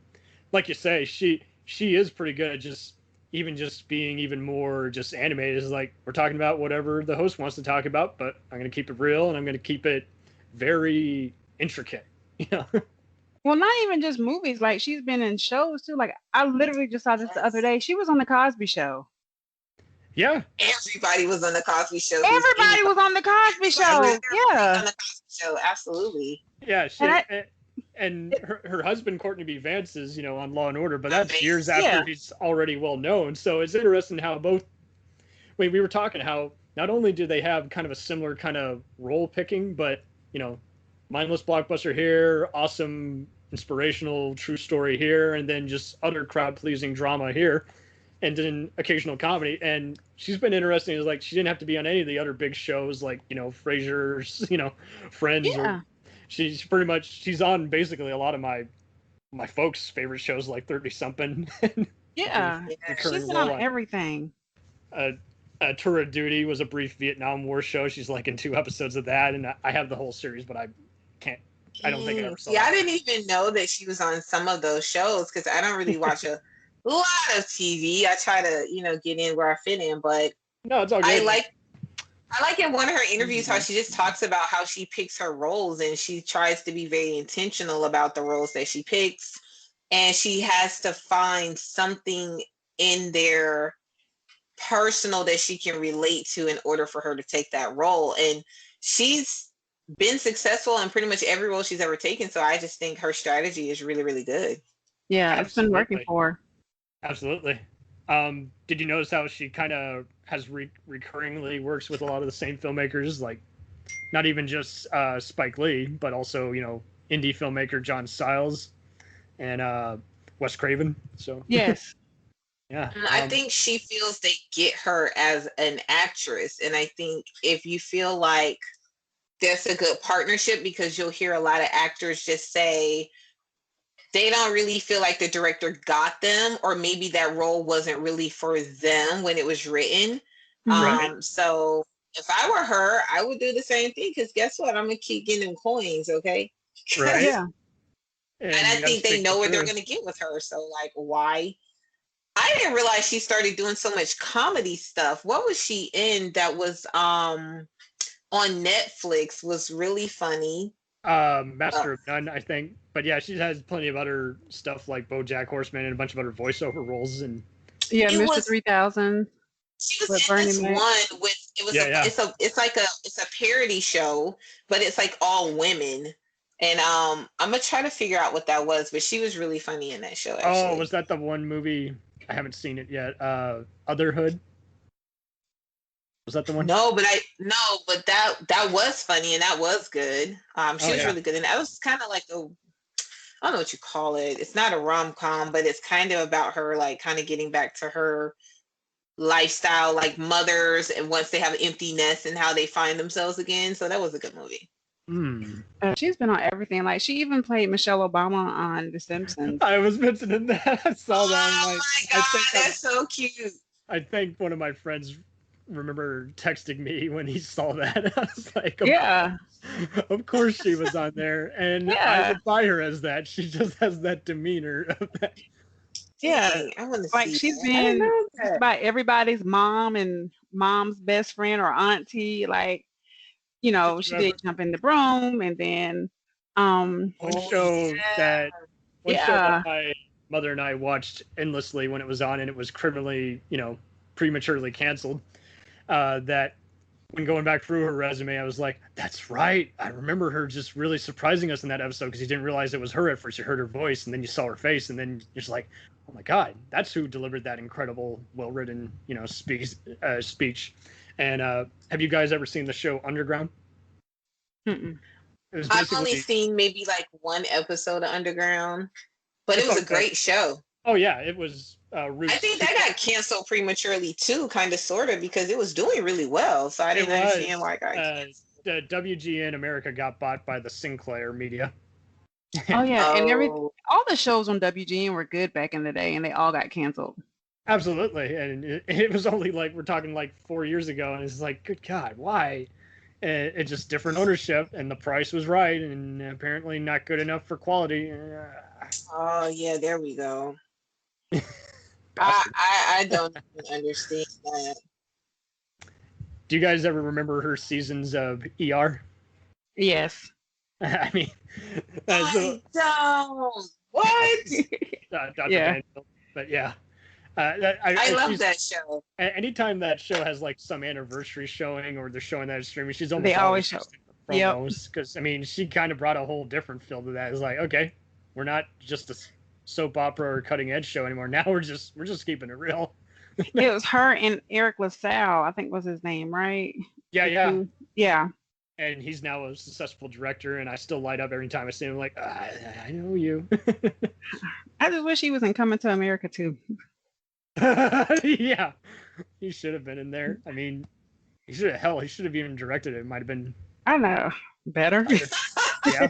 like you say, she is pretty good at just being even more just animated. Is like, we're talking about whatever the host wants to talk about, but I'm going to keep it real and I'm going to keep it very intricate. You know? Well, not even just movies. Like she's been in shows too. Like I literally just saw this the other day. She was on the Cosby Show. Yeah. Everybody was on the Cosby Show. Everybody was on the Cosby Show. Yeah. On the Cosby Show, absolutely. Yeah. And her husband Courtney B. Vance is, you know, on Law and Order, but that's years after he's already well known. So it's interesting how both. We were talking how not only do they have kind of a similar kind of role picking, but you know, mindless blockbuster here, awesome inspirational true story here, and then just utter crowd pleasing drama here, and then occasional comedy. And she's been interesting. Is like she didn't have to be on any of the other big shows like, you know, Frasier's, you know, Friends. Yeah. Or she's on basically a lot of my folks' favorite shows like 30 Something. Yeah, she's been on everything. Tour of Duty was a brief Vietnam War show. She's like in 2 episodes of that, and I have the whole series, but I don't think I ever saw it. I didn't even know that she was on some of those shows because I don't really watch a lot of TV. I try to, you know, get in where I fit in, but no, it's all good. I like in one of her interviews how she just talks about how she picks her roles and she tries to be very intentional about the roles that she picks, and she has to find something in their personal that she can relate to in order for her to take that role. And she's been successful in pretty much every role she's ever taken. So I just think her strategy is really, really good. Yeah, it's been working for her. Absolutely. Did you notice how she kind of has recurringly works with a lot of the same filmmakers, like not even just Spike Lee, but also, you know, indie filmmaker John Stiles and Wes Craven. So yes. Yeah. I think she feels they get her as an actress. And I think if you feel like there's a good partnership, because you'll hear a lot of actors just say they don't really feel like the director got them, or maybe that role wasn't really for them when it was written. Right. So if I were her, I would do the same thing, because guess what? I'm going to keep getting them coins, okay? Right. Yeah. And I think they know what they're going to get with her. So, like, why? I didn't realize she started doing so much comedy stuff. What was she in that was on Netflix? Was really funny. Master of None, I think. But yeah, she has plenty of other stuff like BoJack Horseman and a bunch of other voiceover roles. And yeah, Mr. 3000. She was in this one with it's like a parody show, but it's like all women. And I'm gonna try to figure out what that was, but she was really funny in that show. Actually. Oh, was that the one movie? I haven't seen it yet. Otherhood. Was that the one? No, but that was funny and that was good. She was really good, and that was kind of like I don't know what you call it. It's not a rom-com, but it's kind of about her, like, kind of getting back to her lifestyle, like mothers, and once they have empty nests and how they find themselves again. So that was a good movie. She's been on everything. Like, she even played Michelle Obama on The Simpsons. I was mentioning that. I saw that. Oh my god, that's so cute. I think one of my friends remember texting me when he saw that. I was like, yeah, of course she was on there, and I would buy her as that. She just has that demeanor of that. Yeah, I want to like see she's that. been by everybody's mom and mom's best friend or auntie. Like, you know, she did Jump in the Broom, and then one show that my mother and I watched endlessly when it was on, and it was criminally, prematurely canceled. That when going back through her resume, I was like, that's right. I remember her just really surprising us in that episode, because you didn't realize it was her at first. You heard her voice, and then you saw her face, and then you're just like, oh my God, that's who delivered that incredible, well-written, speech. And have you guys ever seen the show Underground? I've only seen maybe like one episode of Underground, but it was a great show. Oh yeah, it was. I think that got canceled prematurely too, kind of, sort of, because it was doing really well. So I didn't understand why it got canceled. The WGN America got bought by the Sinclair Media. Oh yeah, and all the shows on WGN were good back in the day, and they all got canceled. Absolutely, and it was only like, we're talking like 4 years ago, and it's like, good God, why? It's just different ownership, and the price was right, and apparently not good enough for quality. Oh yeah, there we go. I don't understand that. Do you guys ever remember her seasons of ER? Yes. I mean, I don't. What? Dr. Yeah. Banfield, but yeah. I love that show. Anytime that show has like some anniversary showing, or they're showing that streaming, she's almost they always show promos, because I mean, she kind of brought a whole different feel to that. It's like, okay, we're not just a soap opera or cutting edge show anymore. Now we're just keeping it real. It was her and Eric LaSalle, I think was his name, right? Yeah. And he's now a successful director, and I still light up every time I see him. Like, I know you. I just wish he was in Coming to America too. Yeah, he should have been in there. I mean, he should have even directed it. It might have been. I know, better. Yeah.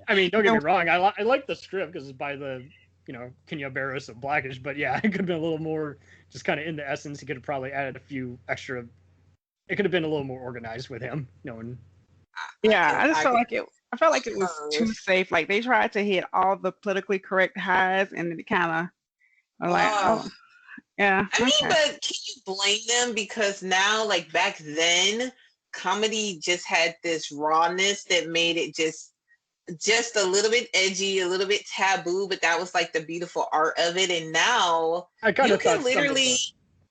I mean, don't get me wrong. I like the script because it's by the, Kenya Barris of Blackish. But yeah, it could have been a little more, just kind of in the essence. He could have probably added a few extra. It could have been a little more organized with him, knowing. Yeah, I felt like it was too safe. Like, they tried to hit all the politically correct highs, and then it kind of like, yeah. I mean, but can you blame them? Because now, like back then, comedy just had this rawness that made it just a little bit edgy, a little bit taboo, but that was like the beautiful art of it. And now you can literally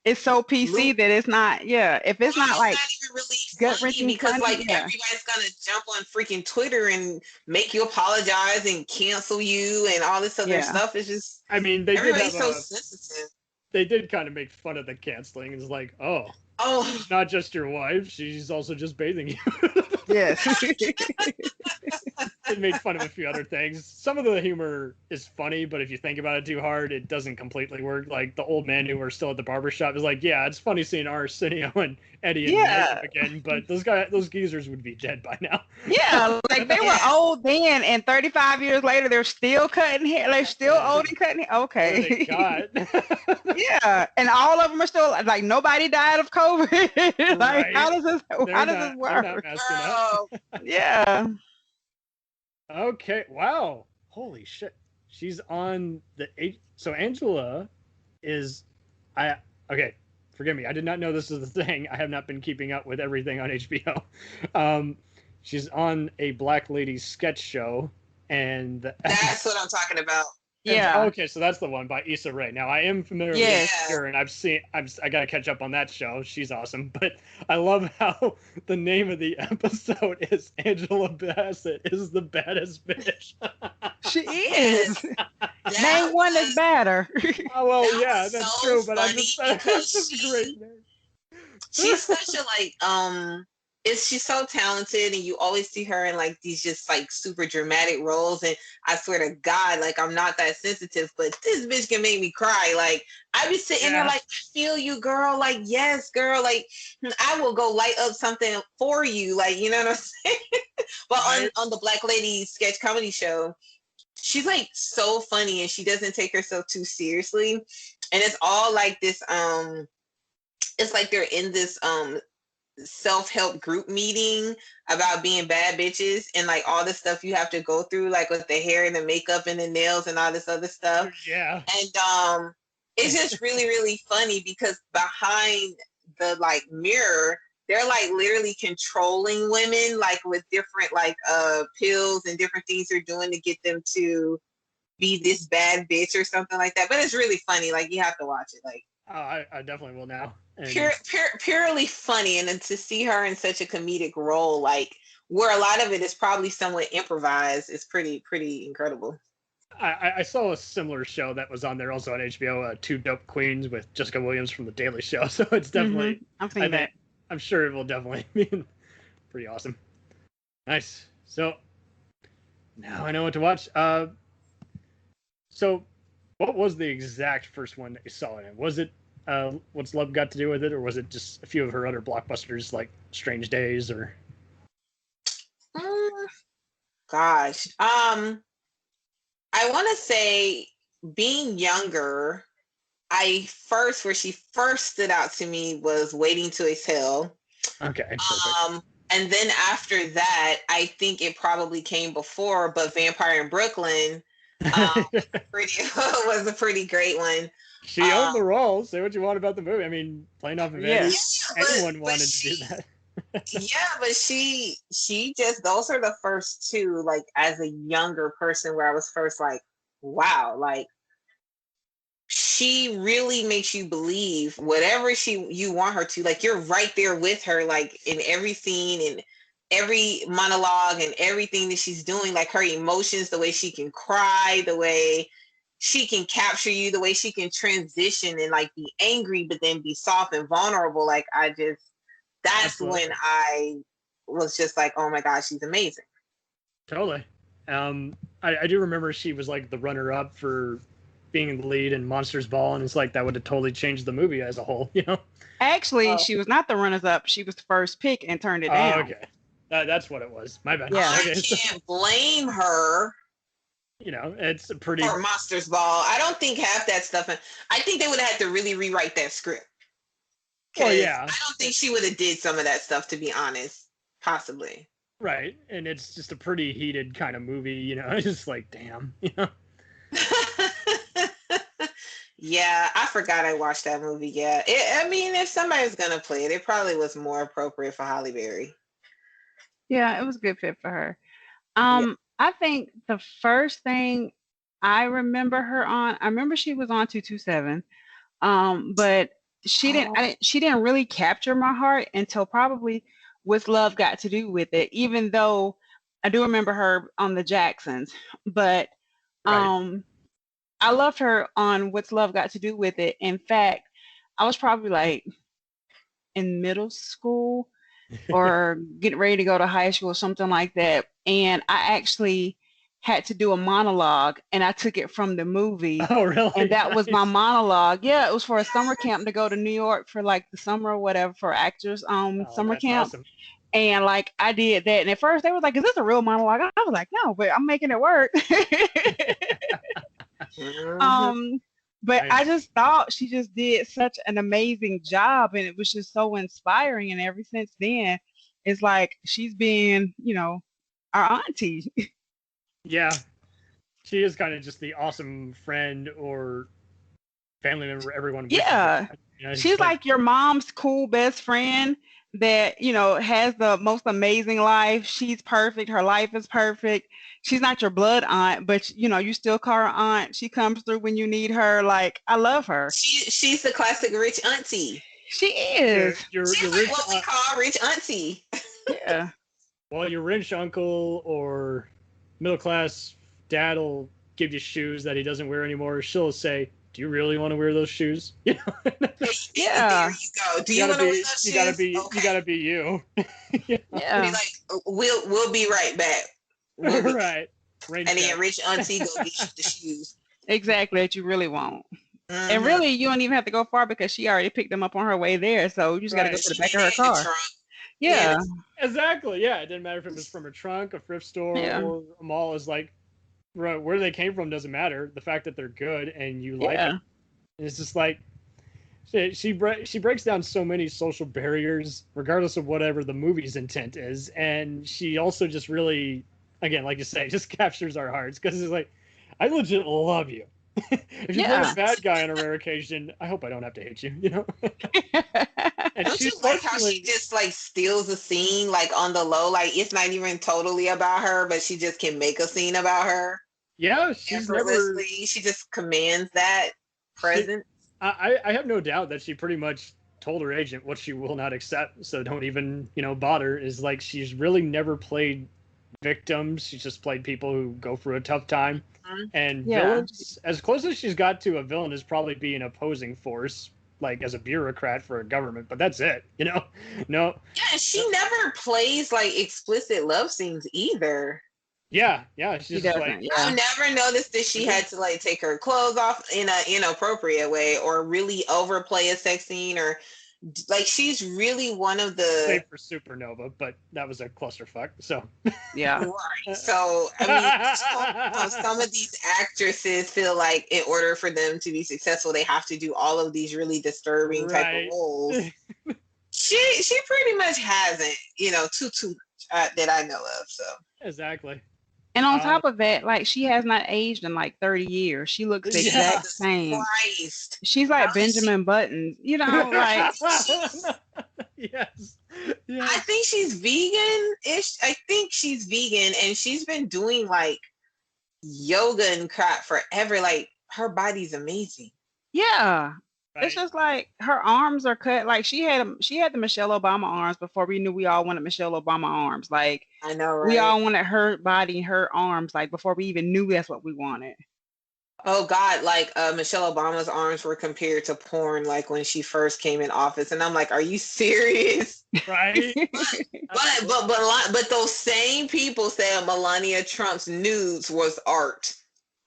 it's so PC that it's not. Yeah, if it's not like not even really gut funny wrenching because funny, like yeah. everybody's gonna jump on freaking Twitter and make you apologize and cancel you and all this other Yeah. stuff. It's just I mean, they did everybody's have so a. sensitive. They did kind of make fun of the canceling. It's like, oh, Oh, she's not just your wife; she's also just bathing you. Yes. It made fun of a few other things. Some of the humor is funny, but if you think about it too hard, it doesn't completely work. Like the old man who were still at the barbershop is like, yeah, it's funny seeing Arsenio and Eddie and Yeah. Mike again, but those geezers would be dead by now. Yeah, like they were old then, and 35 years later, they're still cutting hair. They're still old and cutting hair. What do they Okay. got? Yeah, and all of them are still like nobody died of COVID. Like, Right. how does this They're this not work? masking up. girl. Yeah. Okay. Wow. Holy shit. She's on the eight. So Angela is. Okay. Forgive me. I did not know this was the thing. I have not been keeping up with everything on HBO. She's on a Black Lady sketch show, and That's what I'm talking about. Yeah. Okay, so that's the one by Issa Rae. Now I am familiar Yes. with her, and I gotta catch up on that show. She's awesome, but I love how the name of the episode is Angela Bassett is the baddest bitch. She is. That Name one that's was- better. Oh well, That yeah, was that's so true, but I'm funny just saying because that's just a she- great name. She's such a she's so talented, and you always see her in like these just like super dramatic roles. And I swear to God, like I'm not that sensitive, but this bitch can make me cry. Like I be sitting there Yeah. like, I feel you, girl. Like yes, girl. Like I will go light up something for you. Like you know what I'm saying. But Right. on the Black Lady sketch comedy show, she's like so funny, and she doesn't take herself too seriously. And it's all like this. It's like they're in this self-help group meeting about being bad bitches and like all the stuff you have to go through, like with the hair and the makeup and the nails and all this other stuff. Yeah. And it's just really, really funny because behind the like mirror, they're like literally controlling women, like with different like pills and different things they're doing to get them to be this bad bitch or something like that. But it's really funny. Like you have to watch it. Like I definitely will now. And purely funny, and then to see her in such a comedic role, like where a lot of it is probably somewhat improvised, is pretty incredible. I saw a similar show that was on there also on HBO, Two Dope Queens with Jessica Williams from The Daily Show. So it's definitely, I've seen that. I'm sure it will definitely be pretty awesome. Nice. So now I know what to watch. So what was the exact first one that you saw in it? Was it What's Love Got to Do with It, or was it just a few of her other blockbusters like Strange Days or? Gosh, I want to say being younger, where she first stood out to me was Waiting to Exhale. Okay. Perfect. And then after that, I think it probably came before, but Vampire in Brooklyn was a pretty great one. She owned the role. Say what you want about the movie. I mean, playing off of Eddie, anyone wanted to do that. Yeah, but she just, those are the first two, like as a younger person where I was first like, wow, like she really makes you believe whatever you want her to, like you're right there with her, like in every scene and every monologue and everything that she's doing, like her emotions, the way she can cry, the way she can capture you, the way she can transition and like be angry but then be soft and vulnerable. Like that's Absolutely. when I was just like, oh my gosh, she's amazing. Totally. I do remember she was like the runner-up for being the lead in Monsters Ball, and it's like that would have totally changed the movie as a whole, you know? Actually, she was not the runners-up. She was the first pick and turned it down. Oh, okay. That's what it was. My bad. Yeah. Okay, I so, can't blame her you know, it's a pretty. for Monsters Ball. I don't think half that stuff. I think they would have had to really rewrite that script. Well, 'Cause yeah. I don't think she would have did some of that stuff, to be honest. Possibly. Right, and it's just a pretty heated kind of movie, you know. It's just like, damn, you know. Yeah, I forgot I watched that movie. Yeah, I mean, if somebody's gonna play it, it probably was more appropriate for Holly Berry. Yeah, it was a good fit for her. Yeah. I think the first thing I remember her on, I remember she was on 227. But she didn't really capture my heart until probably What's Love Got to Do with It, even though I do remember her on the Jacksons. But Right. I loved her on What's Love Got to Do with It. In fact, I was probably like in middle school or getting ready to go to high school or something like that. And I actually had to do a monologue and I took it from the movie. Oh, really? And that was my Nice. monologue. Yeah, it was for a summer camp to go to New York for like the summer or whatever for actors Oh, summer that's camp. awesome. And like I did that. And at first they was like, is this a real monologue? I was like, no, but I'm making it work. Mhm. But Nice. I just thought she just did such an amazing job and it was just so inspiring. And ever since then, it's like she's been, our auntie. Yeah, she is kind of just the awesome friend or family member everyone wishes they Yeah. had. You know, it's She's like your mom's cool best friend that, has the most amazing life. She's perfect. Her life is perfect. She's not your blood aunt, but you still call her aunt. She comes through when you need her. Like, I love her. She's the classic rich auntie. She your is. your, She's your like rich what we call rich auntie. Yeah. well, your rich uncle or middle class dad will give you shoes that he doesn't wear anymore. She'll say, "Do you really want to wear those shoes?" You know, Yeah. There you go. Do you want to wear those shoes? you gotta be Okay. you gotta be you. Yeah. Be like, we'll be right back. We'll be Right. Rain And then check. rich auntie go get you the shoes. Exactly, that you really won't. Mhm. And really, you don't even have to go far because she already picked them up on her way there. So you just got to go Right. to the She back of her in the car. trunk. Yeah. Exactly. Yeah. It didn't matter if it was from a trunk, a thrift store, Yeah. or a mall. Is like, right, where they came from doesn't matter. The fact that they're good and you like Yeah. them. It's just like she breaks down so many social barriers, regardless of whatever the movie's intent is, and she also just really, again, like you say, just captures our hearts because it's like, I legit love you. If you play Yeah. a bad guy on a rare occasion, I hope I don't have to hate you. You know. And Don't you she's like how she fortunately, just like steals a scene like on the low? Like it's not even totally about her, but she just can make a scene about her yeah, she's never. effortlessly. She just commands that presence. I have no doubt that she pretty much told her agent what she will not accept. So don't even bother. Is like she's really never played victims. She's just played people who go through a tough time. Mhm. And Yeah. villains, as close as she's got to a villain, is probably be an opposing force, like as a bureaucrat for a government. But that's it. No. Yeah, she never plays like explicit love scenes either. Yeah. She's She just doesn't. like, Yeah. I've never noticed that she had to like take her clothes off in an inappropriate way or really overplay a sex scene or like she's really one of the save for Supernova, but that was a clusterfuck. So Yeah. right. So I mean, some of these actresses feel like in order for them to be successful, they have to do all of these really disturbing type Right. of roles. She pretty much hasn't, too much that I know of. So exactly. And on top of that, like she has not aged in like 30 years. She looks the Yeah. exact same. Christ. She's like Benjamin Button, like Yes. I think she's vegan-ish. I think she's vegan, and she's been doing like yoga and crap forever. Like her body's amazing. yeah. Right. It's just like her arms are cut. Like she had the Michelle Obama arms before we knew we all wanted Michelle Obama arms. Like I know, right? we all wanted her body, her arms, like before we even knew that's what we wanted. Oh God, like Michelle Obama's arms were compared to porn, like when she first came in office, and I'm like, are you serious? Right. But those same people said Melania Trump's nudes was art.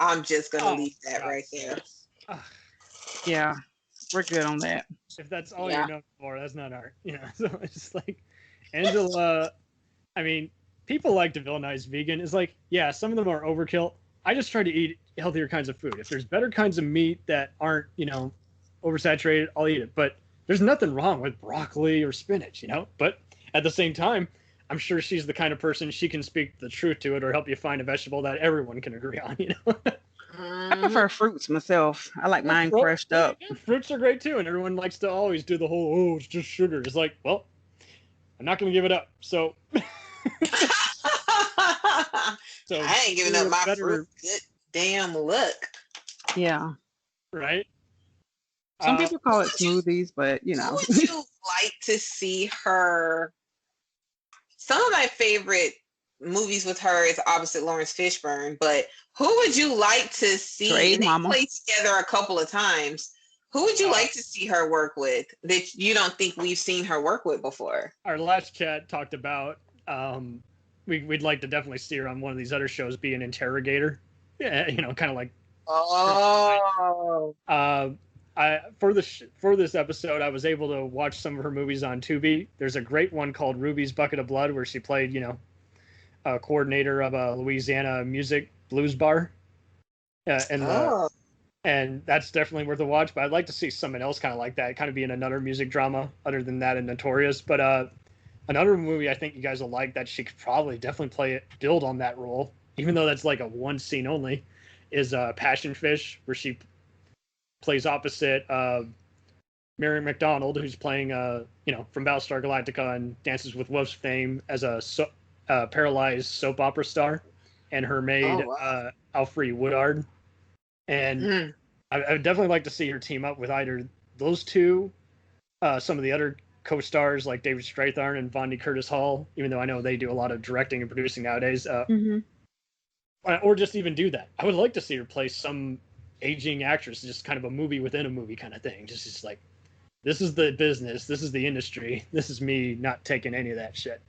I'm just gonna leave that right there. Ugh, Yeah, we're good on that. if that's all Yeah. you're known for, that's not art. So it's just like Angela. I mean, people like to villainize vegan. It's like, yeah, some of them are overkill. I just try to eat healthier kinds of food. If there's better kinds of meat that aren't, oversaturated, I'll eat it. But there's nothing wrong with broccoli or spinach, But at the same time, I'm sure she's the kind of person she can speak the truth to it or help you find a vegetable that everyone can agree on, I prefer fruits myself. I like mine Well, crushed up. yeah, fruits are great too, and everyone likes to always do the whole, oh, it's just sugar. It's like, well, I'm not going to give it up. So, I ain't giving up my better, fruit. Good damn look. Yeah. right? Some people call it smoothies, but you Who know. would you like to see her? Some of my favorite movies with her is opposite Lawrence Fishburne, but who would you like to see? Trey's And they mama. played together a couple of times. Who would you like to see her work with that you don't think we've seen her work with before? Our last chat talked about we'd like to definitely see her on one of these other shows, be an interrogator. Yeah, you know, kind of like. Oh. For this episode, I was able to watch some of her movies on Tubi. There's a great one called Ruby's Bucket of Blood, where she played, you know, a coordinator of a Louisiana music blues bar. And that's definitely worth a watch. But I'd like to see someone else kind of like that, kind of be in another music drama other than that and Notorious. But another movie I think you guys will like that she could probably definitely build on that role, even though that's like a one scene only, is Passion Fish, where she plays opposite Mary McDonald, who's playing, you know, from Battlestar Galactica and Dances with Wolves fame as a paralyzed soap opera star, and her maid, Alfre Woodard. And I would definitely like to see her team up with either those two, some of the other co-stars like David Strathairn and Vondie Curtis Hall, even though I know they do a lot of directing and producing nowadays, or just even do that. I would like to see her play some aging actress, just kind of a movie within a movie kind of thing. Just like, this is the business, this is the industry, this is me not taking any of that shit.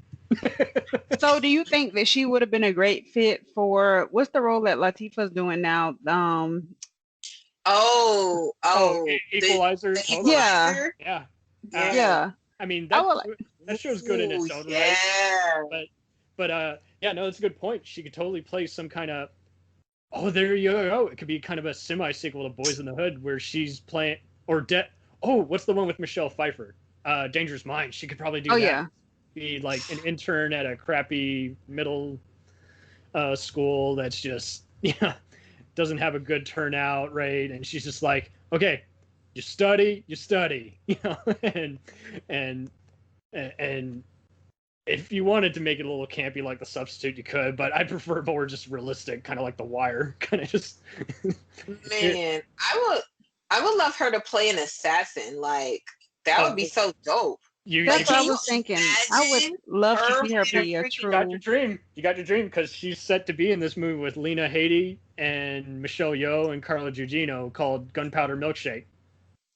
So do you think that she would have been a great fit for what's the role that Latifah's doing now? Equalizer. Yeah. Yeah. I mean, that show's good in its own right. But yeah, no, that's a good point. She could totally play some kind of, there you go. It could be kind of a semi-sequel to Boys in the Hood, where she's playing, what's the one with Michelle Pfeiffer? Dangerous Minds. She could probably do that. Yeah. Be like an intern at a crappy middle school that's just, doesn't have a good turnout rate, and she's just like, okay, you study, you know, and if you wanted to make it a little campy like The Substitute, you could, but I prefer more just realistic, kind of like The Wire, kind of just. Man, I would love her to play an assassin. Like, that would be so dope. That's what I was thinking. I would love to see her be a true. You got your dream, because she's set to be in this movie with Lena Headey and Michelle Yeoh and Carla Gugino called Gunpowder Milkshake.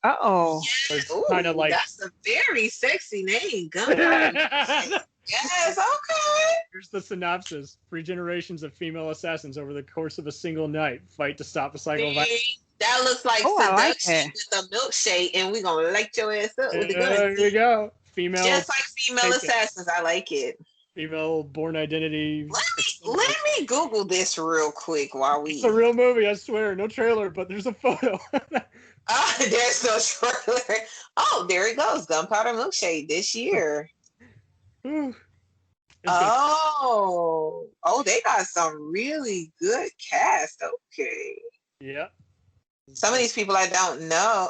Yes. Kind of like, that's a very sexy name, Gunpowder Milkshake. Yes, okay. Here's the synopsis. 3 generations of female assassins over the course of a single night fight to stop a cycle of violence. That looks like seduction with a milkshake, and we're going to light your ass up with the gun. There you go. Female. Just like female assassins. I like it. Female Born Identity. Let me Google this real quick while we... It's a real movie, I swear. No trailer, but there's a photo. There's no trailer. Oh, there it goes. Gunpowder Milkshake this year. They got some really good cast. Okay. Yeah. Some of these people I don't know.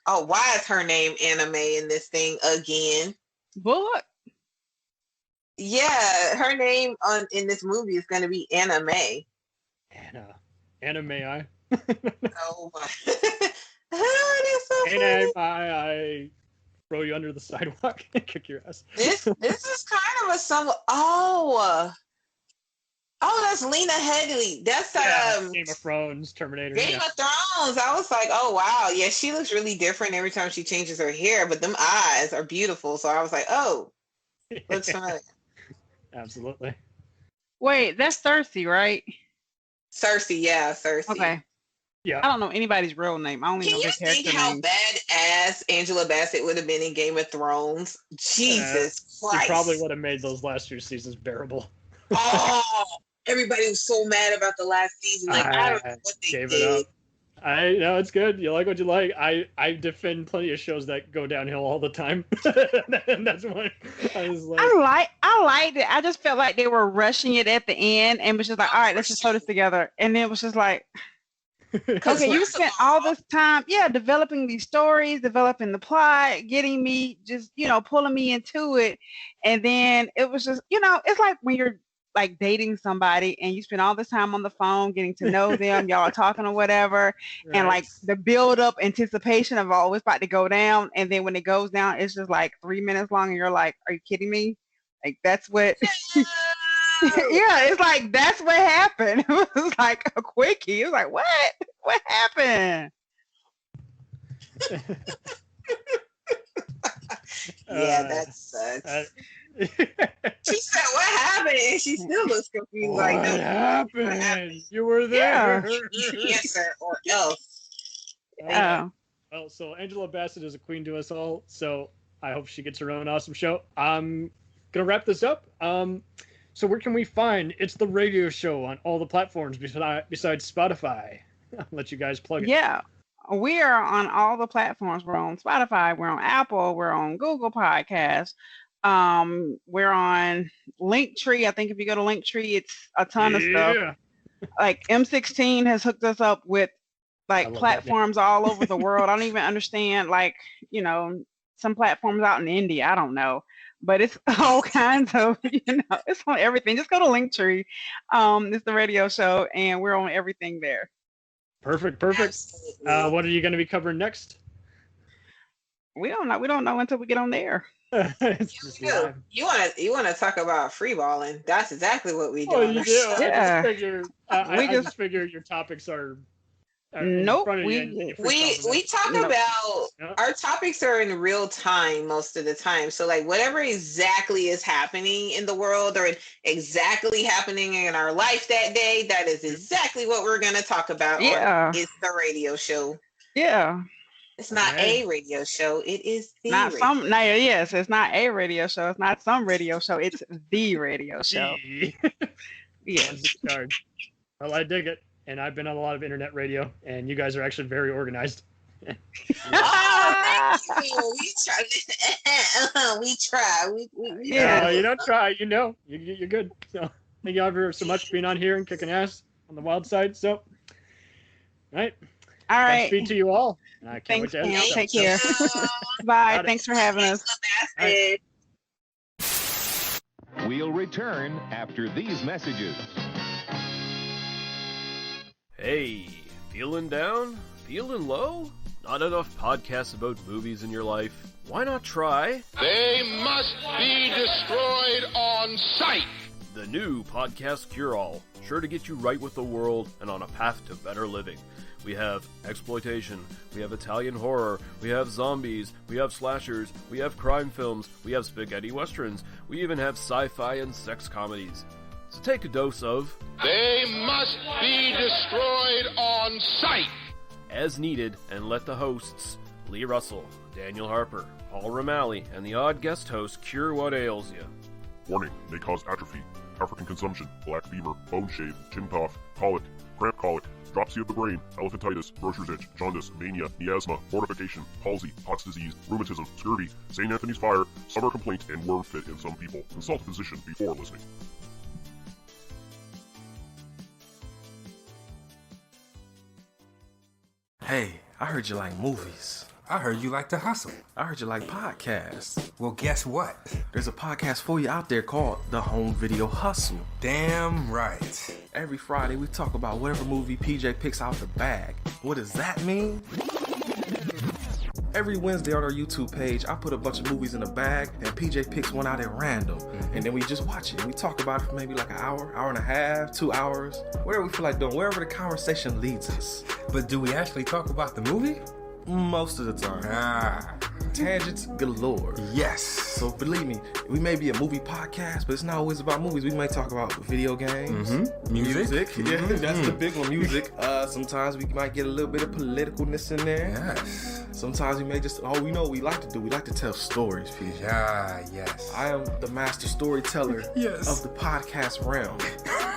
Why is her name Anime in this thing again? What? Yeah, her name in this movie is going to be Anime. Anime. Oh my! That's so funny. I throw you under the sidewalk and kick your ass. This is kind of that's Lena Headey. That's Game of Thrones, Terminator. Game of Thrones. I was like, oh wow, yeah, she looks really different every time she changes her hair, but them eyes are beautiful. So I was like, oh, looks familiar. Absolutely. Wait, that's Cersei, right? Cersei, yeah, Cersei. Okay. Yeah. I don't know anybody's real name. I only know their character Can you think how name. badass Angela Bassett would have been in Game of Thrones? Jesus Christ. She probably would have made those last 2 seasons bearable. Oh, everybody was so mad about the last season. Like, I don't know what they gave did. it up. I know it's good. You like what you like. I defend plenty of shows that go downhill all the time. And that's one I was like, I liked it. I just felt like they were rushing it at the end and was just like, all right, let's just throw this together. And then it was just like, okay, you spent all this time, developing these stories, developing the plot, getting me just, pulling me into it. And then it was just, it's like when you're like dating somebody and you spend all this time on the phone getting to know them, y'all are talking or whatever, and like the build up anticipation of it's about to go down, and then when it goes down, it's just like 3 minutes long, and you're like, are you kidding me? Like that's what yeah, it's like that's what happened. It was like a quickie. It was like, what happened? Yeah, that sucks. She said, "What happened?" And she still looks confused. What happened? You were there. Yes, sir, or else. Oh. Well, so Angela Bassett is a queen to us all. So I hope she gets her own awesome show. I'm gonna wrap this up. So where can we find It's the Radio Show on all the platforms besides Spotify? I'll let you guys plug it. Yeah. We are on all the platforms. We're on Spotify, we're on Apple, we're on Google Podcasts. We're on Linktree. I think if you go to Linktree, it's a ton of stuff. Like M16 has hooked us up with like platforms all over the world. I don't even understand, like, you know, some platforms out in India. I don't know. But it's all kinds of, you know, it's on everything. Just go to Linktree. It's the radio show, and we're on everything there. Perfect. What are you going to be covering next? We don't know. We don't know until we get on there. You want to talk about freeballing? That's exactly what we do. Oh, you do. Yeah. I just figure your topics are. Nope. We talk about our topics are in real time most of the time. So like whatever exactly is happening in the world or exactly happening in our life that day, that is exactly what we're gonna talk about. Yeah. It's the radio show. Yeah. It's not a radio show. It is the not radio some. No, yes, it's not a radio show. It's not some radio show. It's the radio show. Yes. Well, I dig it. And I've been on a lot of internet radio, and you guys are actually very organized. Oh, thank you. We try. Yeah, you don't try. You know, you're good. So thank you all so much for being on here and kicking ass on the wild side. So, all right. Speak to you all. I can't wait to end this Take care. Bye. Thanks for having us. Right. We'll return after these messages. Hey, feeling down? Feeling low? Not enough podcasts about movies in your life? Why not try? They must be destroyed on sight. The new Podcast Cure-All, sure to get you right with the world and on a path to better living. We have exploitation, we have Italian horror, we have zombies, we have slashers, we have crime films, we have spaghetti westerns, we even have sci-fi and sex comedies. So take a dose of... They must be destroyed on sight. As needed, and let the hosts, Lee Russell, Daniel Harper, Paul Romali, and the odd guest host cure what ails you. Warning, may cause atrophy, African consumption, black fever, bone shave, chin cough, colic, cramp colic, dropsy of the brain, elephantitis, grocer's itch, jaundice, mania, miasma, mortification, palsy, Pott's disease, rheumatism, scurvy, St. Anthony's fire, summer complaint, and worm fit in some people. Consult a physician before listening. Hey, I heard you like movies. I heard you like to hustle. I heard you like podcasts. Well, guess what? There's a podcast for you out there called The Home Video Hustle. Damn right. Every Friday, we talk about whatever movie PJ picks out the bag. What does that mean? Every Wednesday on our YouTube page, I put a bunch of movies in a bag, and PJ picks one out at random. And then we just watch it. We talk about it for maybe like an hour, hour and a half, 2 hours, whatever we feel like doing, wherever the conversation leads us. But do we actually talk about the movie? Most of the time. Tangents galore. Yes. So believe me, we may be a movie podcast, but it's not always about movies. We may talk about video games, music. Yeah, that's the big one, music. Sometimes we might get a little bit of politicalness in there. Yes. Sometimes we may just, we know what we like to do. We like to tell stories, PJ. Yes. I am the master storyteller of the podcast realm.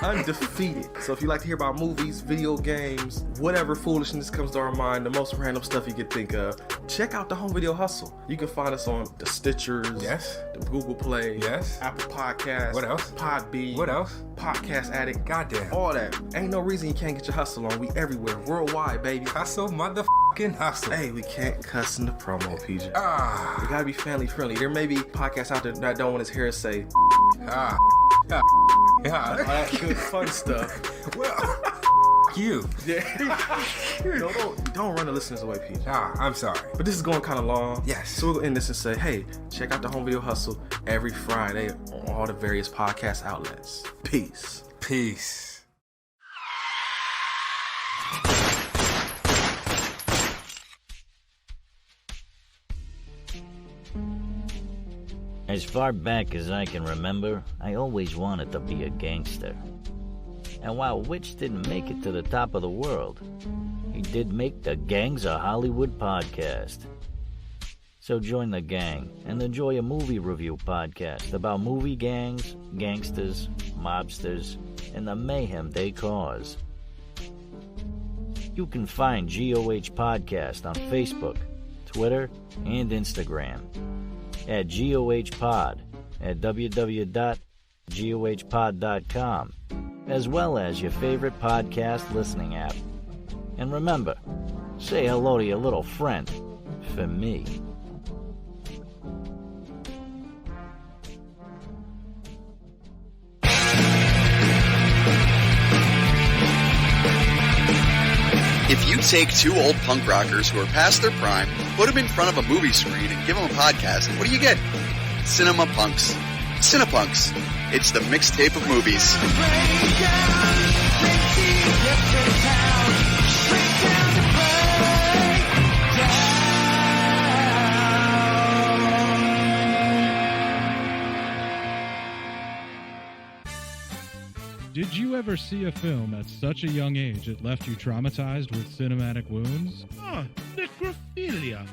Undefeated. So if you like to hear about movies, video games, whatever foolishness comes to our mind, the most random stuff you could think of, check out the Home Video Hustle. You can find us on the Stitchers, the Google Play, Apple Podcasts, what else? Podbean, what else? Podcast Addict, goddamn, all that. Ain't no reason you can't get your hustle on. We everywhere, worldwide, baby. Hustle, motherfucking hustle. Hey, we can't cuss in the promo, PJ. We gotta be family friendly. There may be podcasts out there that don't want his hair say. Yeah, all that good fun stuff. Well, you. Yeah. don't run the listeners away, PJ. I'm sorry. But this is going kind of long. Yes. So we'll go end this and say, hey, check out the Home Video Hustle every Friday on all the various podcast outlets. Peace. Peace. As far back as I can remember, I always wanted to be a gangster. And while Witch didn't make it to the top of the world, he did make the Gangs of Hollywood podcast. So join the gang and enjoy a movie review podcast about movie gangs, gangsters, mobsters, and the mayhem they cause. You can find GOH Podcast on Facebook, Twitter, and Instagram at GOH Pod at www.gohpod.com, as well as your favorite podcast listening app. And remember, say hello to your little friend for me. If you take two old punk rockers who are past their prime, put them in front of a movie screen and give them a podcast, what do you get? Cinema Punks. Cinepunks. It's the mixtape of movies. Did you ever see a film at such a young age it left you traumatized with cinematic wounds? Necrophilia.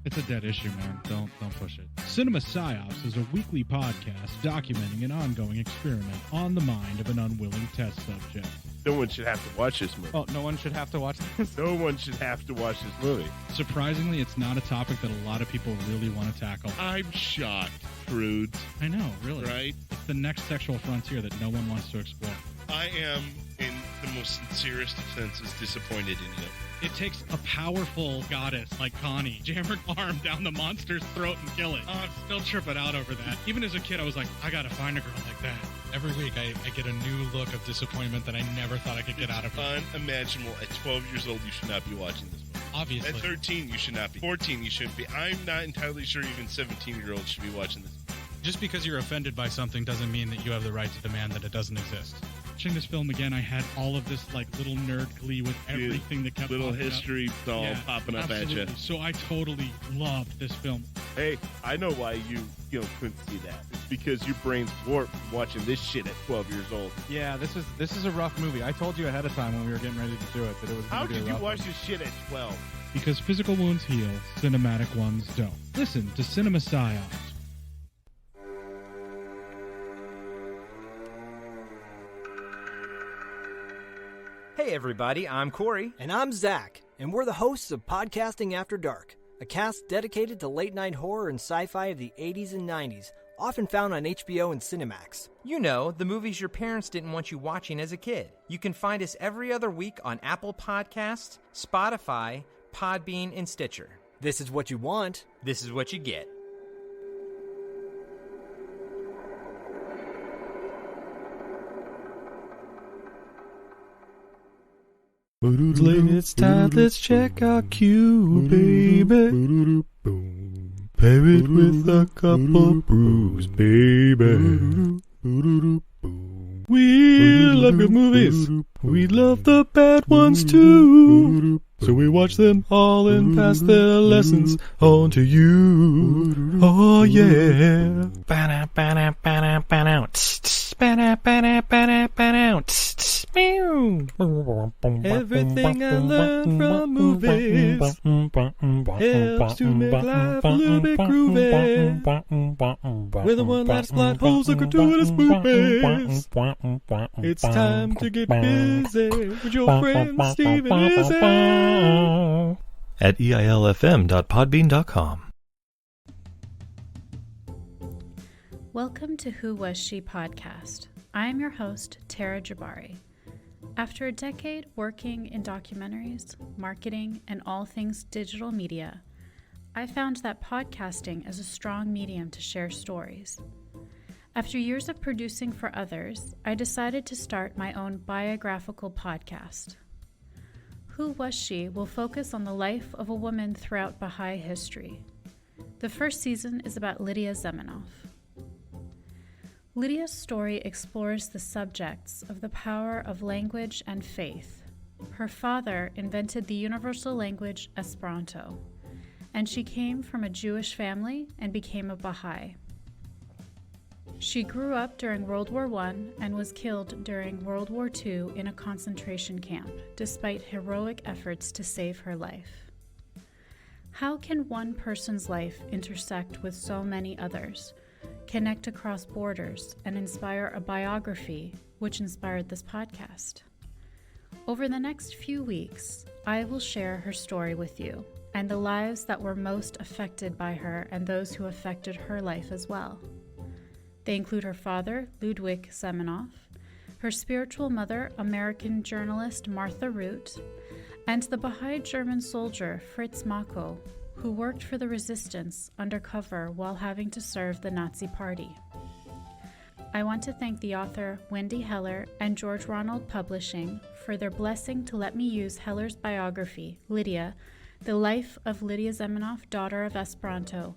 It's a dead issue, man. Don't push it. Cinema Psyops is a weekly podcast documenting an ongoing experiment on the mind of an unwilling test subject. No one should have to watch this movie. Oh, no one should have to watch this? No one should have to watch this movie. Surprisingly, it's not a topic that a lot of people really want to tackle. I'm shocked, prudes. I know, really. Right? It's the next sexual frontier that no one wants to explore. I am, in the most sincerest of senses, disappointed in you. It takes a powerful goddess like Connie, jam her arm down the monster's throat and kill it. Oh, I'm still tripping out over that. Even as a kid, I was like, I gotta find a girl like that. Every week, I get a new look of disappointment that I never thought I could get out of it. Unimaginable. At 12 years old, you should not be watching this movie. Obviously. At 13, you should not be. 14, you shouldn't be. I'm not entirely sure even 17-year-olds should be watching this. Just because you're offended by something doesn't mean that you have the right to demand that it doesn't exist. Watching this film again, I had all of this like little nerd glee with everything that kept little popping history all popping up absolutely. at you. So I totally loved this film. Hey, I know why you couldn't see that. It's because your brain's warped from watching this shit at 12 years old. Yeah, this is a rough movie. I told you ahead of time when we were getting ready to do it that it was. How gonna be did a you rough watch one. this shit at 12? Because physical wounds heal, cinematic ones don't. Listen to Cinema Psyops. Hey everybody, I'm Corey. And I'm Zach, and we're the hosts of Podcasting After Dark, a cast dedicated to late-night horror and sci-fi of the 80s and 90s, often found on HBO and Cinemax. You know, the movies your parents didn't want you watching as a kid. You can find us every other week on Apple Podcasts, Spotify, Podbean, and Stitcher. This is what you want. This is what you get. It's time, let's check our cue, baby. Pair it with a couple brews, baby. We love good movies. We love the bad ones too. So we watch them all and pass their lessons on to you. Oh yeah. Everything I learned from movies helps to make life a little bit groovy. With a one-last plot holes of gratuitous movies. It's time to get busy with your friend Steve and Izzy. At eilfm.podbean.com. Welcome to Who Was She podcast. I am your host, Tara Jabari. After a decade working in documentaries, marketing, and all things digital media, I found that podcasting is a strong medium to share stories. After years of producing for others, I decided to start my own biographical podcast. Who Was She will focus on the life of a woman throughout Baha'i history. The first season is about Lydia Zamenhof. Lydia's story explores the subjects of the power of language and faith. Her father invented the universal language Esperanto, and she came from a Jewish family and became a Baha'i. She grew up during World War I and was killed during World War II in a concentration camp, despite heroic efforts to save her life. How can one person's life intersect with so many others, connect across borders, and inspire a biography which inspired this podcast? Over the next few weeks, I will share her story with you and the lives that were most affected by her and those who affected her life as well. They include her father, Ludwig Zamenhof, her spiritual mother, American journalist Martha Root, and the Baha'i German soldier Fritz Mako, who worked for the resistance undercover while having to serve the Nazi Party. I want to thank the author Wendy Heller and George Ronald Publishing for their blessing to let me use Heller's biography, Lydia, The Life of Lydia Zamenhof, Daughter of Esperanto,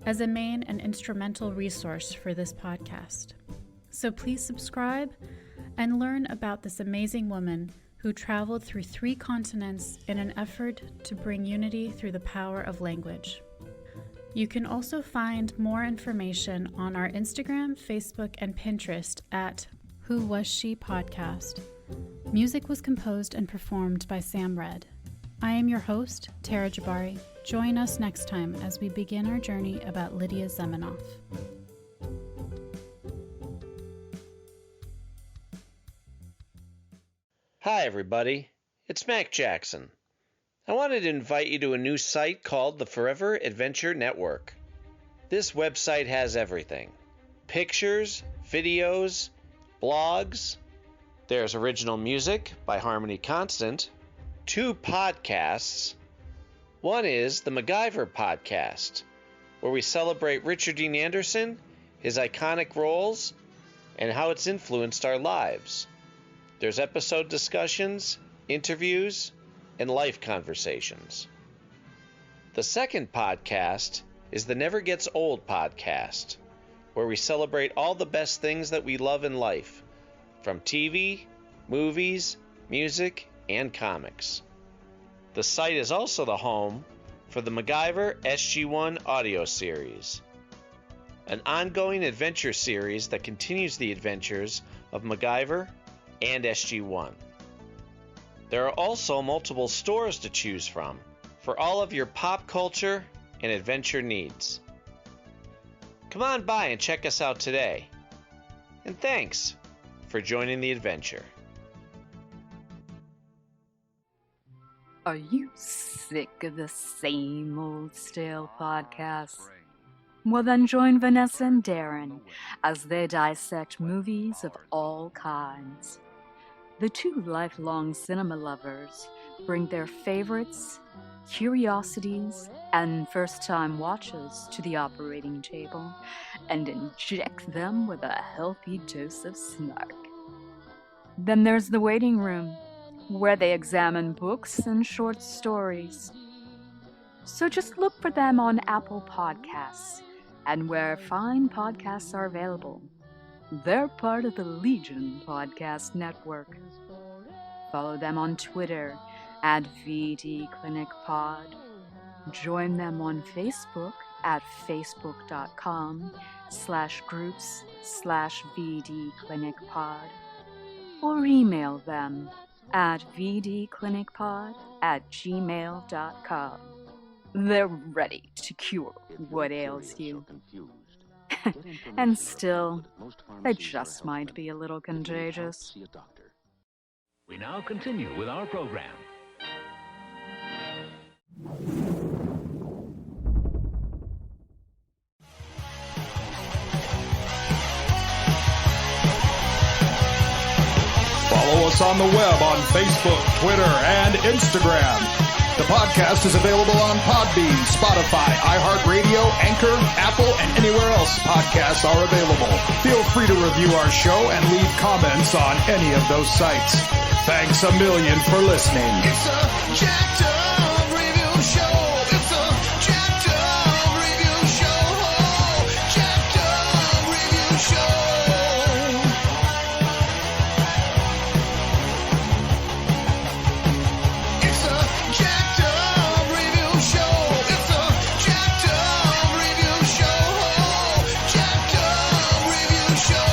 as a main and instrumental resource for this podcast. So please subscribe and learn about this amazing woman who traveled through 3 continents in an effort to bring unity through the power of language. You can also find more information on our Instagram, Facebook, and Pinterest at Who Was She Podcast. Music was composed and performed by Sam Red. I am your host, Tara Jabari. Join us next time as we begin our journey about Lydia Zamenhof. Hi everybody, it's Mac Jackson. I wanted to invite you to a new site called the Forever Adventure Network. This website has everything. Pictures, videos, blogs. There's original music by Harmony Constant, 2 podcasts. One is the MacGyver podcast, where we celebrate Richard Dean Anderson, his iconic roles, and how it's influenced our lives. There's episode discussions, interviews, and life conversations. The second podcast is the Never Gets Old podcast, where we celebrate all the best things that we love in life, from TV, movies, music, and comics. The site is also the home for the MacGyver SG-1 audio series, an ongoing adventure series that continues the adventures of MacGyver and SG-1. There are also multiple stores to choose from for all of your pop culture and adventure needs. Come on by and check us out today. And thanks for joining the adventure. Are you sick of the same old stale podcasts? Well, then join Vanessa and Darren as they dissect movies of all kinds. The 2 lifelong cinema lovers bring their favorites, curiosities, and first-time watches to the operating table and inject them with a healthy dose of snark. Then there's the waiting room, where they examine books and short stories. So just look for them on Apple Podcasts and where fine podcasts are available. They're part of the Legion Podcast Network. Follow them on Twitter at VD Clinic Pod. Join them on Facebook at facebook.com/groups/VD Clinic Pod. Or email them at vdclinicpod@gmail.com. They're ready to cure what ails you. And still, they just might be a little contagious. We now continue with our program. Follow us on the web on Facebook, Twitter, and Instagram The podcast is available on Podbean, Spotify, iHeartRadio, Anchor, Apple, and anywhere else podcasts are available. Feel free to review our show and leave comments on any of those sites. Thanks a million for listening. It's a jacked up review show. It's a jacked up review show. Jacked up review show. It's a jacked up review show. It's a jacked up review show. Jacked up review show.